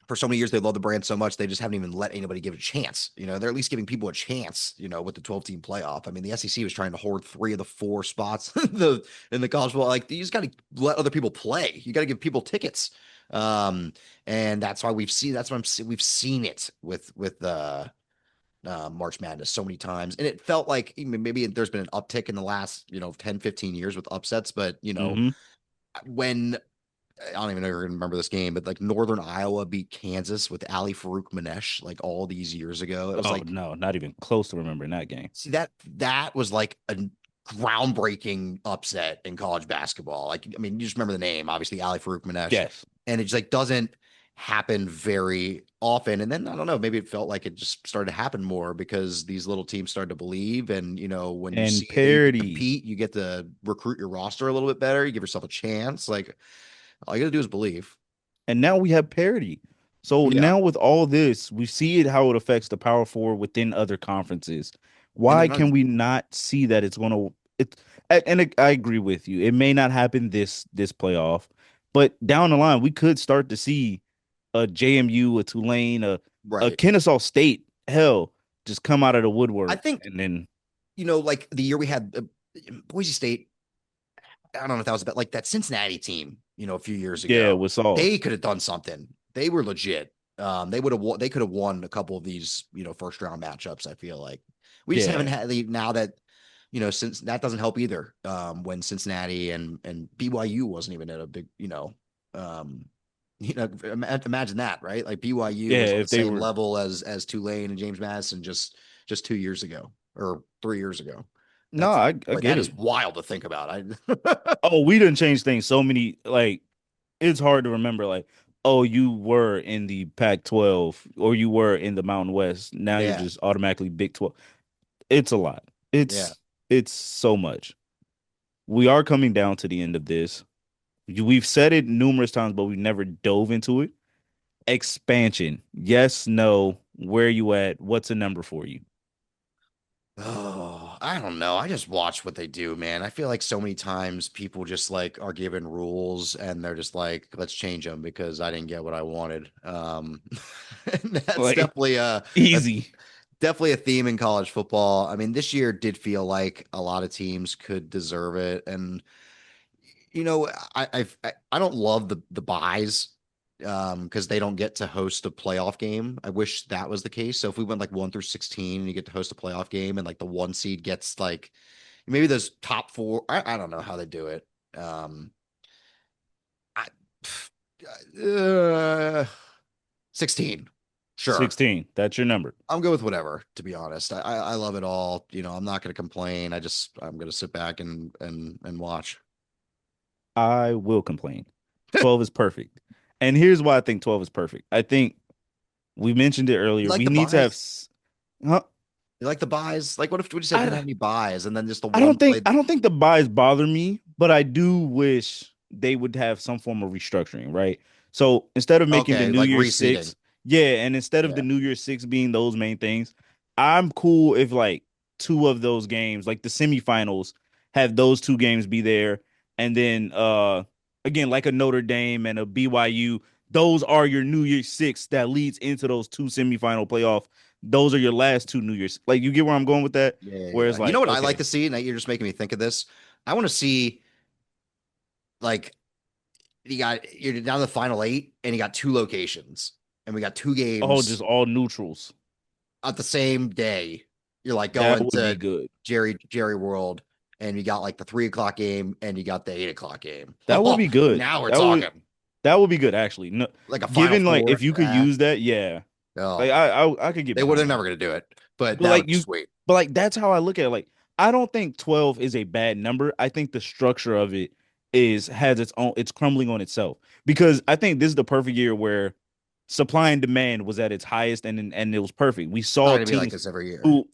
Speaker 2: for so many years they love the brand so much they just haven't even let anybody give it a chance. They're at least giving people a chance. With the 12-team playoff. I mean, the SEC was trying to hoard 3 of the 4 spots in the college football. Like, you just got to let other people play. You got to give people tickets. Um, and that's why we've seen it with March Madness so many times. And it felt like maybe there's been an uptick in the last 10-15 years with upsets, but
Speaker 1: Hmm.
Speaker 2: when I don't even know if you're gonna remember this game, but like Northern Iowa beat Kansas with Ali Farouk Manesh like all these years ago. It was
Speaker 1: Oh
Speaker 2: like,
Speaker 1: no, not even close to remembering that game.
Speaker 2: see, that was like a groundbreaking upset in college basketball. Like, I mean, you just remember the name, obviously Ali Farouk Manesh,
Speaker 1: Yes.
Speaker 2: and it just like doesn't happen very often. And then I don't know, maybe it felt like it just started to happen more because these little teams started to believe. And when you
Speaker 1: And
Speaker 2: see that you can
Speaker 1: parody.
Speaker 2: compete, you get to recruit your roster a little bit better. You give yourself a chance. Like, all you got to do is believe.
Speaker 1: And now we have parity. So
Speaker 2: Yeah.
Speaker 1: now with all this, we see it how it affects the power four within other conferences.
Speaker 2: And they're
Speaker 1: Why
Speaker 2: not
Speaker 1: can we not see that it's going to I agree with you. It may not happen this playoff, but down the line we could start to see a JMU, a Tulane, a
Speaker 2: right.
Speaker 1: Kennesaw State, hell, just come out of the
Speaker 2: I
Speaker 1: woodwork
Speaker 2: think,
Speaker 1: and then
Speaker 2: like the year we had Boise State, I don't know if that was about like that Cincinnati team, a few years
Speaker 1: yeah,
Speaker 2: ago.
Speaker 1: with Sauce.
Speaker 2: They could have done something. They were legit. They could have won a couple of these, first round matchups. I feel like we just haven't
Speaker 1: Yeah.
Speaker 2: had now that, since that doesn't help either. When Cincinnati and BYU wasn't even at a big, um, imagine that, right? Like BYU
Speaker 1: Yeah,
Speaker 2: was on the
Speaker 1: if they
Speaker 2: same
Speaker 1: were
Speaker 2: level as Tulane and James Madison just 2 years ago or 3 years ago.
Speaker 1: no,
Speaker 2: That's
Speaker 1: I
Speaker 2: like
Speaker 1: get
Speaker 2: that is
Speaker 1: it.
Speaker 2: wild to think about. I
Speaker 1: Oh, we didn't change things so many like it's hard to remember like oh you were in the Pac-12 or you were in the Mountain West, now you're
Speaker 2: yeah,
Speaker 1: just automatically Big 12. It's a lot.
Speaker 2: yeah.
Speaker 1: It's so much. We are coming down to the end of this. We've said it numerous times but we never dove into it. Expansion, yes, no, where you at, what's a number for you?
Speaker 2: Oh, I don't know. I just watch what they do, man. I feel like so many times people just like are given rules and they're just like, let's change them because I didn't get what I wanted. And that's
Speaker 1: Like
Speaker 2: a
Speaker 1: easy.
Speaker 2: definitely a theme in college football. I mean, this year did feel like a lot of teams could deserve it, and you know, I don't love the buys. because they don't get to host a playoff game. I wish that was the case. So if we went like 1 through 16 and you get to host a playoff game and like the one seed gets like maybe those top four, I don't know how they do it. I, uh, 16. Sure.
Speaker 1: 16. That's your number.
Speaker 2: I'm good with whatever, to be honest. I love it all. I'm not going to complain. I'm going to sit back and watch.
Speaker 1: I will complain. 12 is perfect. And here's why I think 12 is perfect. I think we mentioned it
Speaker 2: You
Speaker 1: earlier.
Speaker 2: like
Speaker 1: We
Speaker 2: the
Speaker 1: need to have
Speaker 2: buys?
Speaker 1: huh?
Speaker 2: You like the buys? Like, what if we just didn't have
Speaker 1: I
Speaker 2: any buys and then just the
Speaker 1: I
Speaker 2: one
Speaker 1: don't think
Speaker 2: played?
Speaker 1: I don't think the buys bother me, but I do wish they would have some form of restructuring, right? So instead of making the
Speaker 2: Okay,
Speaker 1: New
Speaker 2: like
Speaker 1: Year's
Speaker 2: reseeding.
Speaker 1: Six, yeah, and instead of
Speaker 2: Yeah.
Speaker 1: the New Year's Six being those main things, I'm cool if like two of those games, like the semifinals, have those two games be there, and then again, like a Notre Dame and a BYU, those are your New Year's Six that leads into those two semifinal playoff. Those are your last two New Year's. Like you get where I'm going with that?
Speaker 2: Yeah, yeah, yeah.
Speaker 1: Whereas
Speaker 2: You know
Speaker 1: like,
Speaker 2: what I like
Speaker 1: okay,
Speaker 2: to see? Now you're just making me think of this. I want to see like you're down to the final eight and you got two locations and we got two
Speaker 1: oh,
Speaker 2: games
Speaker 1: just all neutrals.
Speaker 2: at the same day. You're like
Speaker 1: That
Speaker 2: going
Speaker 1: would be
Speaker 2: to
Speaker 1: good.
Speaker 2: Jerry World and you got like the 3 o'clock game and you got the 8 o'clock game.
Speaker 1: That would be good.
Speaker 2: Now we're talking
Speaker 1: That would be good actually. No,
Speaker 2: like a final
Speaker 1: given like
Speaker 2: four.
Speaker 1: if you could use that, yeah.
Speaker 2: Oh,
Speaker 1: Like I could get
Speaker 2: they're
Speaker 1: behind that.
Speaker 2: never going to do it, but
Speaker 1: But
Speaker 2: that
Speaker 1: like
Speaker 2: would be
Speaker 1: you
Speaker 2: sweet.
Speaker 1: but like that's how I look at it. Like I don't think 12 is a bad number. I think the structure of it is has its own it's crumbling on itself. Because I think this is the perfect year where supply and demand was at its highest and it was perfect. We
Speaker 2: It's not
Speaker 1: saw
Speaker 2: going to be like
Speaker 1: teams
Speaker 2: this every year.
Speaker 1: who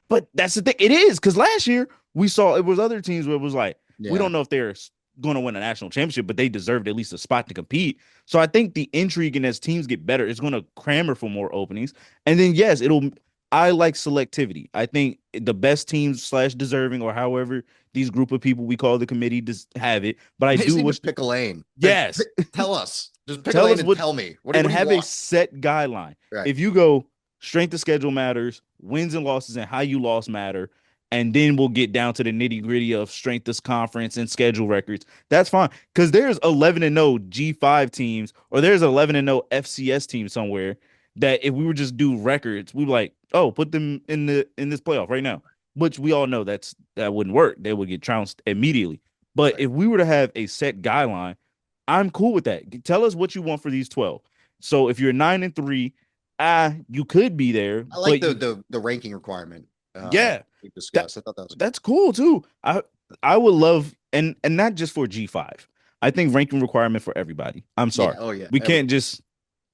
Speaker 1: but that's the thing. It is because last year we saw it was other teams where it was like we
Speaker 2: Yeah.
Speaker 1: don't know if they're going to win a national championship, but they deserved at least a spot to compete. So I think the intrigue and as teams get better, it's going to clamor for more openings. And then yes, it'll. I like selectivity. I think the best teams slash deserving or however these group of people we call the committee does have it. But I
Speaker 2: They just
Speaker 1: do
Speaker 2: need to
Speaker 1: wish.
Speaker 2: pick a lane.
Speaker 1: Yes,
Speaker 2: Tell us. Just pick a
Speaker 1: tell
Speaker 2: lane
Speaker 1: us
Speaker 2: and
Speaker 1: what
Speaker 2: tell me.
Speaker 1: and
Speaker 2: What do you
Speaker 1: have a
Speaker 2: want?
Speaker 1: set guideline.
Speaker 2: Right.
Speaker 1: If you go strength of schedule matters, wins and losses, and how you lost matter, and then we'll get down to the nitty gritty of strength of conference and schedule records. That's fine because there's 11 and 0 G5 teams or there's 11 and 0 FCS teams somewhere that if we were just do records, we were like, oh, put them in this playoff right now. Which we all know that wouldn't work. They would get trounced immediately. But
Speaker 2: Right.
Speaker 1: if we were to have a set guideline, I'm cool with that. Tell us what you want for these 12. So if you're 9-3, you could be there,
Speaker 2: I like
Speaker 1: but
Speaker 2: the
Speaker 1: you
Speaker 2: the ranking requirement
Speaker 1: yeah,
Speaker 2: we've
Speaker 1: that
Speaker 2: discussed. I thought that was
Speaker 1: that's cool too. I would love and not just for G5. I think ranking requirement for everybody. I'm
Speaker 2: yeah.
Speaker 1: sorry.
Speaker 2: Oh yeah.
Speaker 1: We can't
Speaker 2: Everybody.
Speaker 1: just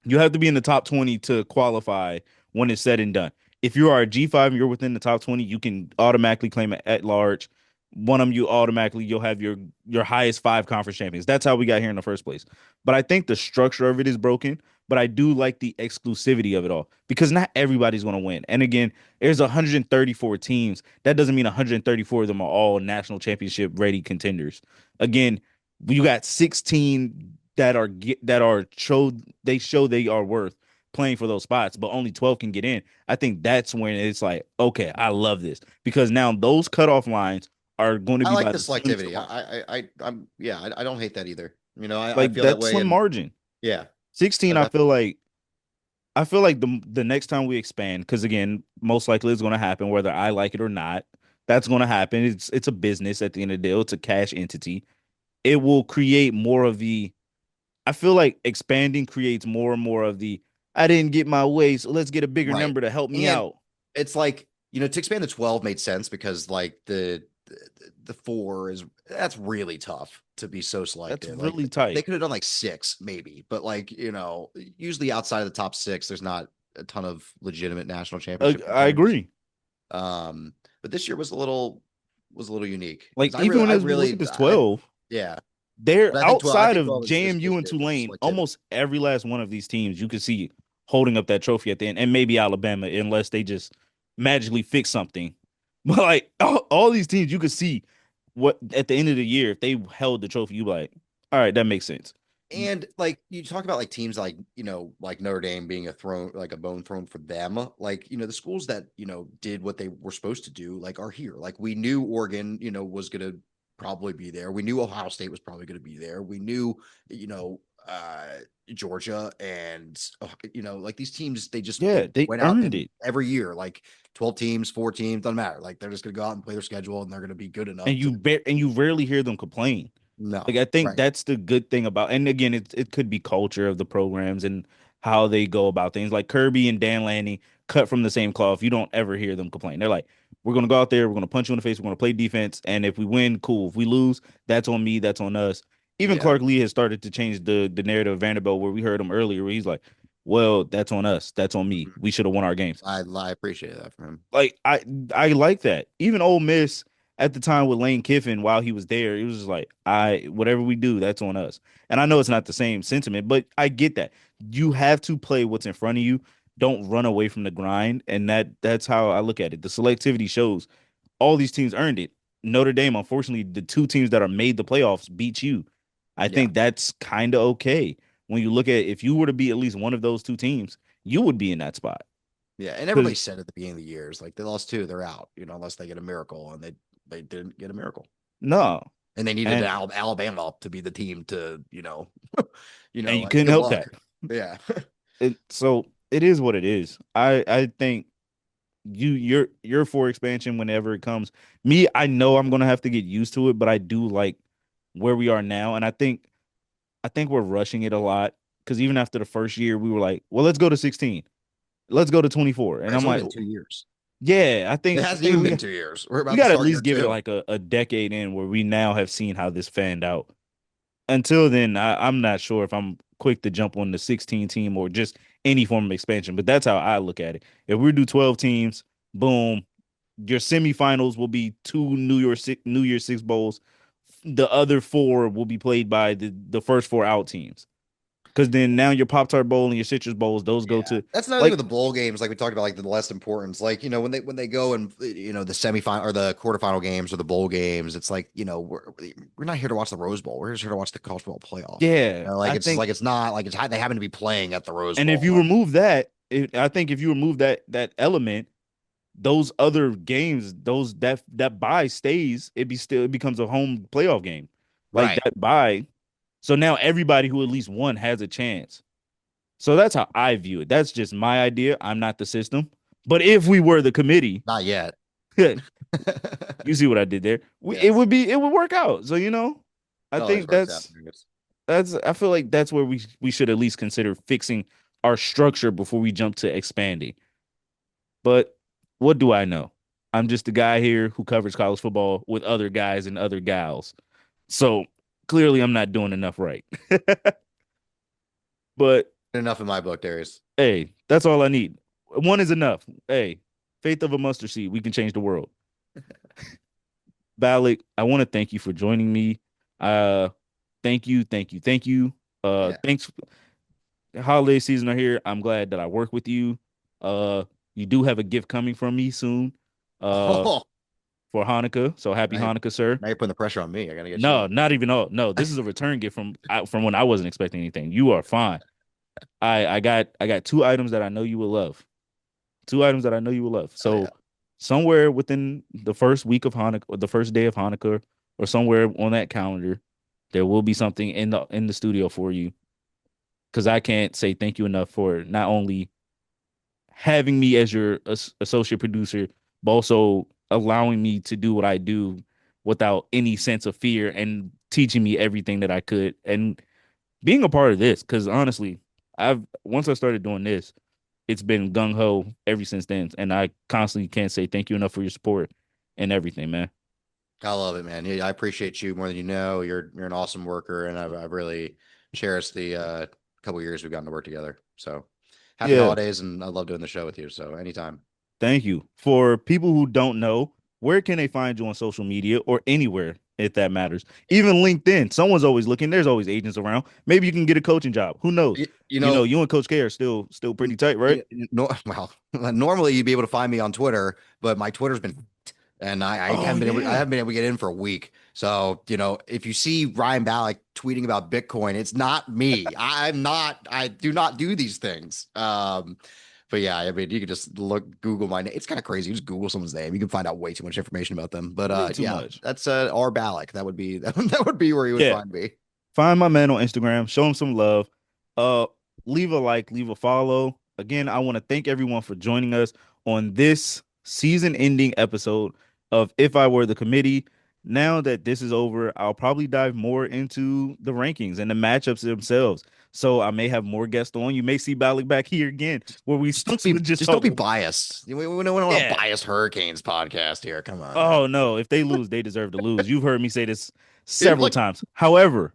Speaker 1: you have to be in the top 20 to qualify when it's said and done. If you are a G5 and you're within the top 20, you can automatically claim it at large. One of them, you'll have your highest five conference champions. That's how we got here in the first place. But I think the structure of it is broken. But I do like the exclusivity of it all because not everybody's going to win. And again, there's 134 teams. That doesn't mean 134 of them are all national championship ready contenders. Again, you got 16 that are show they are worth playing for those spots, but only 12 can get in. I think that's when it's like, okay, I love this because now those cutoff lines are going to
Speaker 2: I
Speaker 1: be
Speaker 2: like
Speaker 1: by
Speaker 2: the
Speaker 1: the slimmest of
Speaker 2: selectivity.
Speaker 1: margins.
Speaker 2: I'm yeah. I don't hate that either. I
Speaker 1: Like
Speaker 2: feel that
Speaker 1: that
Speaker 2: way,
Speaker 1: slim
Speaker 2: and
Speaker 1: margin.
Speaker 2: yeah,
Speaker 1: 16,
Speaker 2: that,
Speaker 1: I feel like the next time we expand, because again, most likely it's going to happen whether I like it or not. That's going to happen. It's a business at the end of the day. It's a cash entity. It will create more of the I feel like expanding creates more and more of the I didn't get my way, so let's get a bigger
Speaker 2: right.
Speaker 1: number to help me
Speaker 2: And
Speaker 1: out.
Speaker 2: it's like to expand the 12 made sense because like the four is that's really tough to be so
Speaker 1: That's
Speaker 2: selective. Like
Speaker 1: really
Speaker 2: they
Speaker 1: tight.
Speaker 2: could have done like six maybe, but like usually outside of the top six, there's not a ton of legitimate national championship
Speaker 1: I
Speaker 2: contenders.
Speaker 1: agree.
Speaker 2: But this year was a little unique
Speaker 1: Like
Speaker 2: because
Speaker 1: even as we look at this 12,
Speaker 2: yeah,
Speaker 1: they're
Speaker 2: but I
Speaker 1: outside
Speaker 2: think
Speaker 1: of
Speaker 2: 12 is
Speaker 1: JMU and
Speaker 2: good for
Speaker 1: Tulane.
Speaker 2: selectivity.
Speaker 1: Almost every last one of these teams you could see holding up that trophy at the end, and maybe Alabama, unless they just magically fix something. But like all these teams, you could see what at the end of the year, if they held the trophy, you be like, all right, that makes sense.
Speaker 2: And like you talk about like teams like like Notre Dame being a throne like a bone thrown for them, like the schools that did what they were supposed to do like are here. Like we knew Oregon was going to probably be there. We knew Ohio State was probably going to be there. We knew you know Georgia, and like these teams, they
Speaker 1: Yeah, they
Speaker 2: went out
Speaker 1: earned
Speaker 2: and
Speaker 1: it.
Speaker 2: every year, like 12 teams, 4 teams, doesn't matter. Like they're just gonna go out and play their schedule, and they're gonna be good
Speaker 1: And
Speaker 2: enough to
Speaker 1: you rarely hear them complain.
Speaker 2: no,
Speaker 1: Like I think
Speaker 2: right.
Speaker 1: that's the good thing about, and again, it could be culture of the programs and how they go about things. Like Kirby and Dan Lanning cut from the same cloth. You don't ever hear them complain. They're like, we're gonna go out there, we're gonna punch you in the face, we're gonna play defense, and if we win, cool. If we lose, that's on me, that's on us. Even
Speaker 2: Yeah.
Speaker 1: Clark Lee has started to change the narrative of Vanderbilt, where we heard him earlier, where he's like, well, that's on us, that's on me.
Speaker 2: Mhm.
Speaker 1: We should have won our games.
Speaker 2: I appreciate that from him.
Speaker 1: Like I like that. Even Ole Miss at the time with Lane Kiffin, while he was there, it was just like, whatever we do, that's on us. And I know it's not the same sentiment, but I get that. You have to play what's in front of you. Don't run away from the grind. And that's how I look at it. The selectivity shows all these teams earned it. Notre Dame, unfortunately, the two teams that are made the playoffs beat you. I
Speaker 2: Yeah.
Speaker 1: think that's kind of okay. When you look at, if you were to be at least one of those two teams, you would be in that spot.
Speaker 2: Yeah, and everybody
Speaker 1: Because
Speaker 2: said at the beginning of the years, like they lost two, they're out, unless they get a miracle, and they didn't get a miracle,
Speaker 1: no.
Speaker 2: and they needed
Speaker 1: And
Speaker 2: Alabama to be the team to,
Speaker 1: and you
Speaker 2: like
Speaker 1: couldn't
Speaker 2: good
Speaker 1: help
Speaker 2: luck.
Speaker 1: that.
Speaker 2: Yeah,
Speaker 1: So it is what it is. I think you're for expansion whenever it comes. Me, I know I'm gonna have to get used to it, but I do like where we are now, and I think we're rushing it a lot because even after the first year, we were like, well, let's go to 16, let's go to 24, and
Speaker 2: it's
Speaker 1: I'm
Speaker 2: only
Speaker 1: like,
Speaker 2: been 2 years.
Speaker 1: yeah,
Speaker 2: It
Speaker 1: I
Speaker 2: hasn't
Speaker 1: think
Speaker 2: even been 2 years. We're
Speaker 1: we
Speaker 2: about to
Speaker 1: got to at
Speaker 2: start
Speaker 1: least
Speaker 2: year
Speaker 1: give it
Speaker 2: two.
Speaker 1: like a decade in where we now have seen how this fanned out. Until then, I'm not sure if I'm quick to jump on the 16 team or just any form of expansion. But that's how I look at it. If we do 12 teams, boom, your semifinals will be two New Year's Six bowls. The other four will be played by the first four out teams. Because then now your Pop Tart Bowl and your Citrus Bowls, those go
Speaker 2: Yeah,
Speaker 1: to
Speaker 2: that's another thing with
Speaker 1: like,
Speaker 2: the bowl games, like we talked about, like the less importance. Like when they go and the semifinal or the quarterfinal games or the bowl games, it's like we're not here to watch the Rose Bowl. We're just here to watch the college football playoff.
Speaker 1: yeah,
Speaker 2: Like
Speaker 1: I
Speaker 2: it's
Speaker 1: think.
Speaker 2: it's not like they happen to be playing at the Rose
Speaker 1: And if
Speaker 2: Bowl.
Speaker 1: you remove that, I think if you remove that element, those other games, that bye stays, it becomes a home playoff game. Like
Speaker 2: Right.
Speaker 1: that bye. So now everybody who at least won has a chance. So that's how I view it. That's just my idea. I'm not the system. But if we were the committee,
Speaker 2: Not yet.
Speaker 1: you see what I did there.
Speaker 2: Yes.
Speaker 1: It would work out. So I
Speaker 2: It always
Speaker 1: think
Speaker 2: works out.
Speaker 1: that's I feel like that's where we should at least consider fixing our structure before we jump to expanding. But what do I know? I'm just a guy here who covers college football with other guys and other gals. So clearly I'm not doing enough right. But
Speaker 2: Enough in my book, Darius.
Speaker 1: hey, that's all I need. One is enough. Hey, faith of a mustard seed, we can change the world. Balick, I want to thank you for joining me. Uh thank you, thank you, thank you.
Speaker 2: Yeah.
Speaker 1: Thanks. Holiday season are here. I'm glad that I work with you. You do have a gift coming from me soon. Uh
Speaker 2: Oh,
Speaker 1: for Hanukkah. So happy
Speaker 2: now you're,
Speaker 1: Hanukkah, sir.
Speaker 2: now you're putting the pressure on me. I gotta get
Speaker 1: No,
Speaker 2: you.
Speaker 1: not even all. No, this is a return gift from when I wasn't expecting anything. You are fine. I got two items that I know you will love. Two items that I know you will love.
Speaker 2: Oh yeah.
Speaker 1: So somewhere within the first week of Hanukkah or the first day of Hanukkah or somewhere on that calendar, there will be something in the studio for you. Because I can't say thank you enough for not only having me as your associate producer, but also allowing me to do what I do without any sense of fear and teaching me everything that I could and being a part of this. Because honestly, I've once I started doing this, it's been gung ho ever since then, and I constantly can't say thank you enough for your support and everything, man.
Speaker 2: I love it, man. Yeah, I appreciate you more than you know. You're an awesome worker, and I've really cherished the couple years we've gotten to work together. So happy
Speaker 1: Yeah,
Speaker 2: holidays, and I love doing the show with you. So anytime.
Speaker 1: thank you. For people who don't know, where can they find you on social media or anywhere if that matters? Even LinkedIn. Someone's always looking. There's always agents around. Maybe you can get a coaching job. Who knows?
Speaker 2: You, you know,
Speaker 1: You and Coach K are still pretty tight, right?
Speaker 2: well, normally you'd be able to find me on Twitter, but my Twitter's been and
Speaker 1: Oh
Speaker 2: I
Speaker 1: yeah.
Speaker 2: haven't been able to get in for a week. So, if you see Ryan Balick tweeting about Bitcoin, it's not me. I do not do these things. But yeah, I mean, you can just Google my name. It's kind of crazy. You just Google someone's name. You can find out way too much information about them. But
Speaker 1: Way too
Speaker 2: yeah,
Speaker 1: much.
Speaker 2: that's R Balick. That would be that would be where you would
Speaker 1: Yeah.
Speaker 2: find me.
Speaker 1: find my man on Instagram, show him some love. Uh, leave a like, leave a follow. Again, I want to thank everyone for joining us on this season-ending episode of If I Were the Committee. Now that this is over, I'll probably dive more into the rankings and the matchups themselves. So I may have more guests on. You may see Balick back here again, where we just
Speaker 2: Just don't
Speaker 1: talk.
Speaker 2: be biased. We don't want a
Speaker 1: Yeah.
Speaker 2: biased Hurricanes podcast here. Come on, man.
Speaker 1: Oh no, if they lose, they deserve to lose. You've heard me say this several
Speaker 2: Like
Speaker 1: times. However,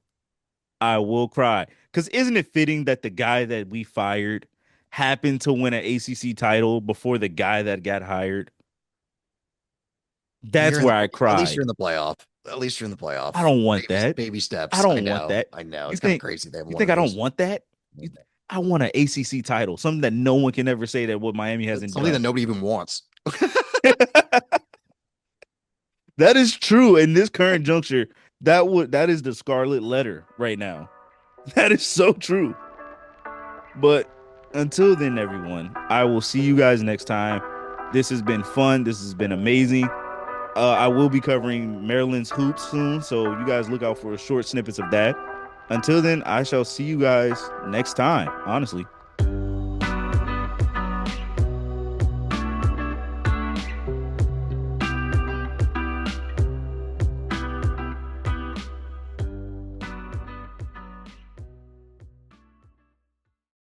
Speaker 1: I will cry. Because isn't it fitting that the guy that we fired happened to win an ACC title before the guy that got hired? That's
Speaker 2: you're in
Speaker 1: where
Speaker 2: the
Speaker 1: I
Speaker 2: at least
Speaker 1: cried.
Speaker 2: you're in the playoff. At least you're in the
Speaker 1: I
Speaker 2: playoff.
Speaker 1: don't want that.
Speaker 2: Baby
Speaker 1: I
Speaker 2: steps. I
Speaker 1: don't want
Speaker 2: know.
Speaker 1: that.
Speaker 2: I know.
Speaker 1: You
Speaker 2: It's kind of
Speaker 1: think
Speaker 2: crazy they haven't
Speaker 1: you
Speaker 2: won
Speaker 1: think
Speaker 2: it
Speaker 1: I don't
Speaker 2: recently.
Speaker 1: want that? You, I want an ACC title, something that no one can ever say that what Miami
Speaker 2: It's
Speaker 1: hasn't
Speaker 2: something that
Speaker 1: done.
Speaker 2: nobody even wants.
Speaker 1: That is true in this current juncture. That is the scarlet letter right now. That is so true. But until then, everyone, I will see you guys next time. This has been fun. This has been amazing. I will be covering Maryland's hoops soon, so you guys look out for short snippets of that. Until then, I shall see you guys next time, honestly.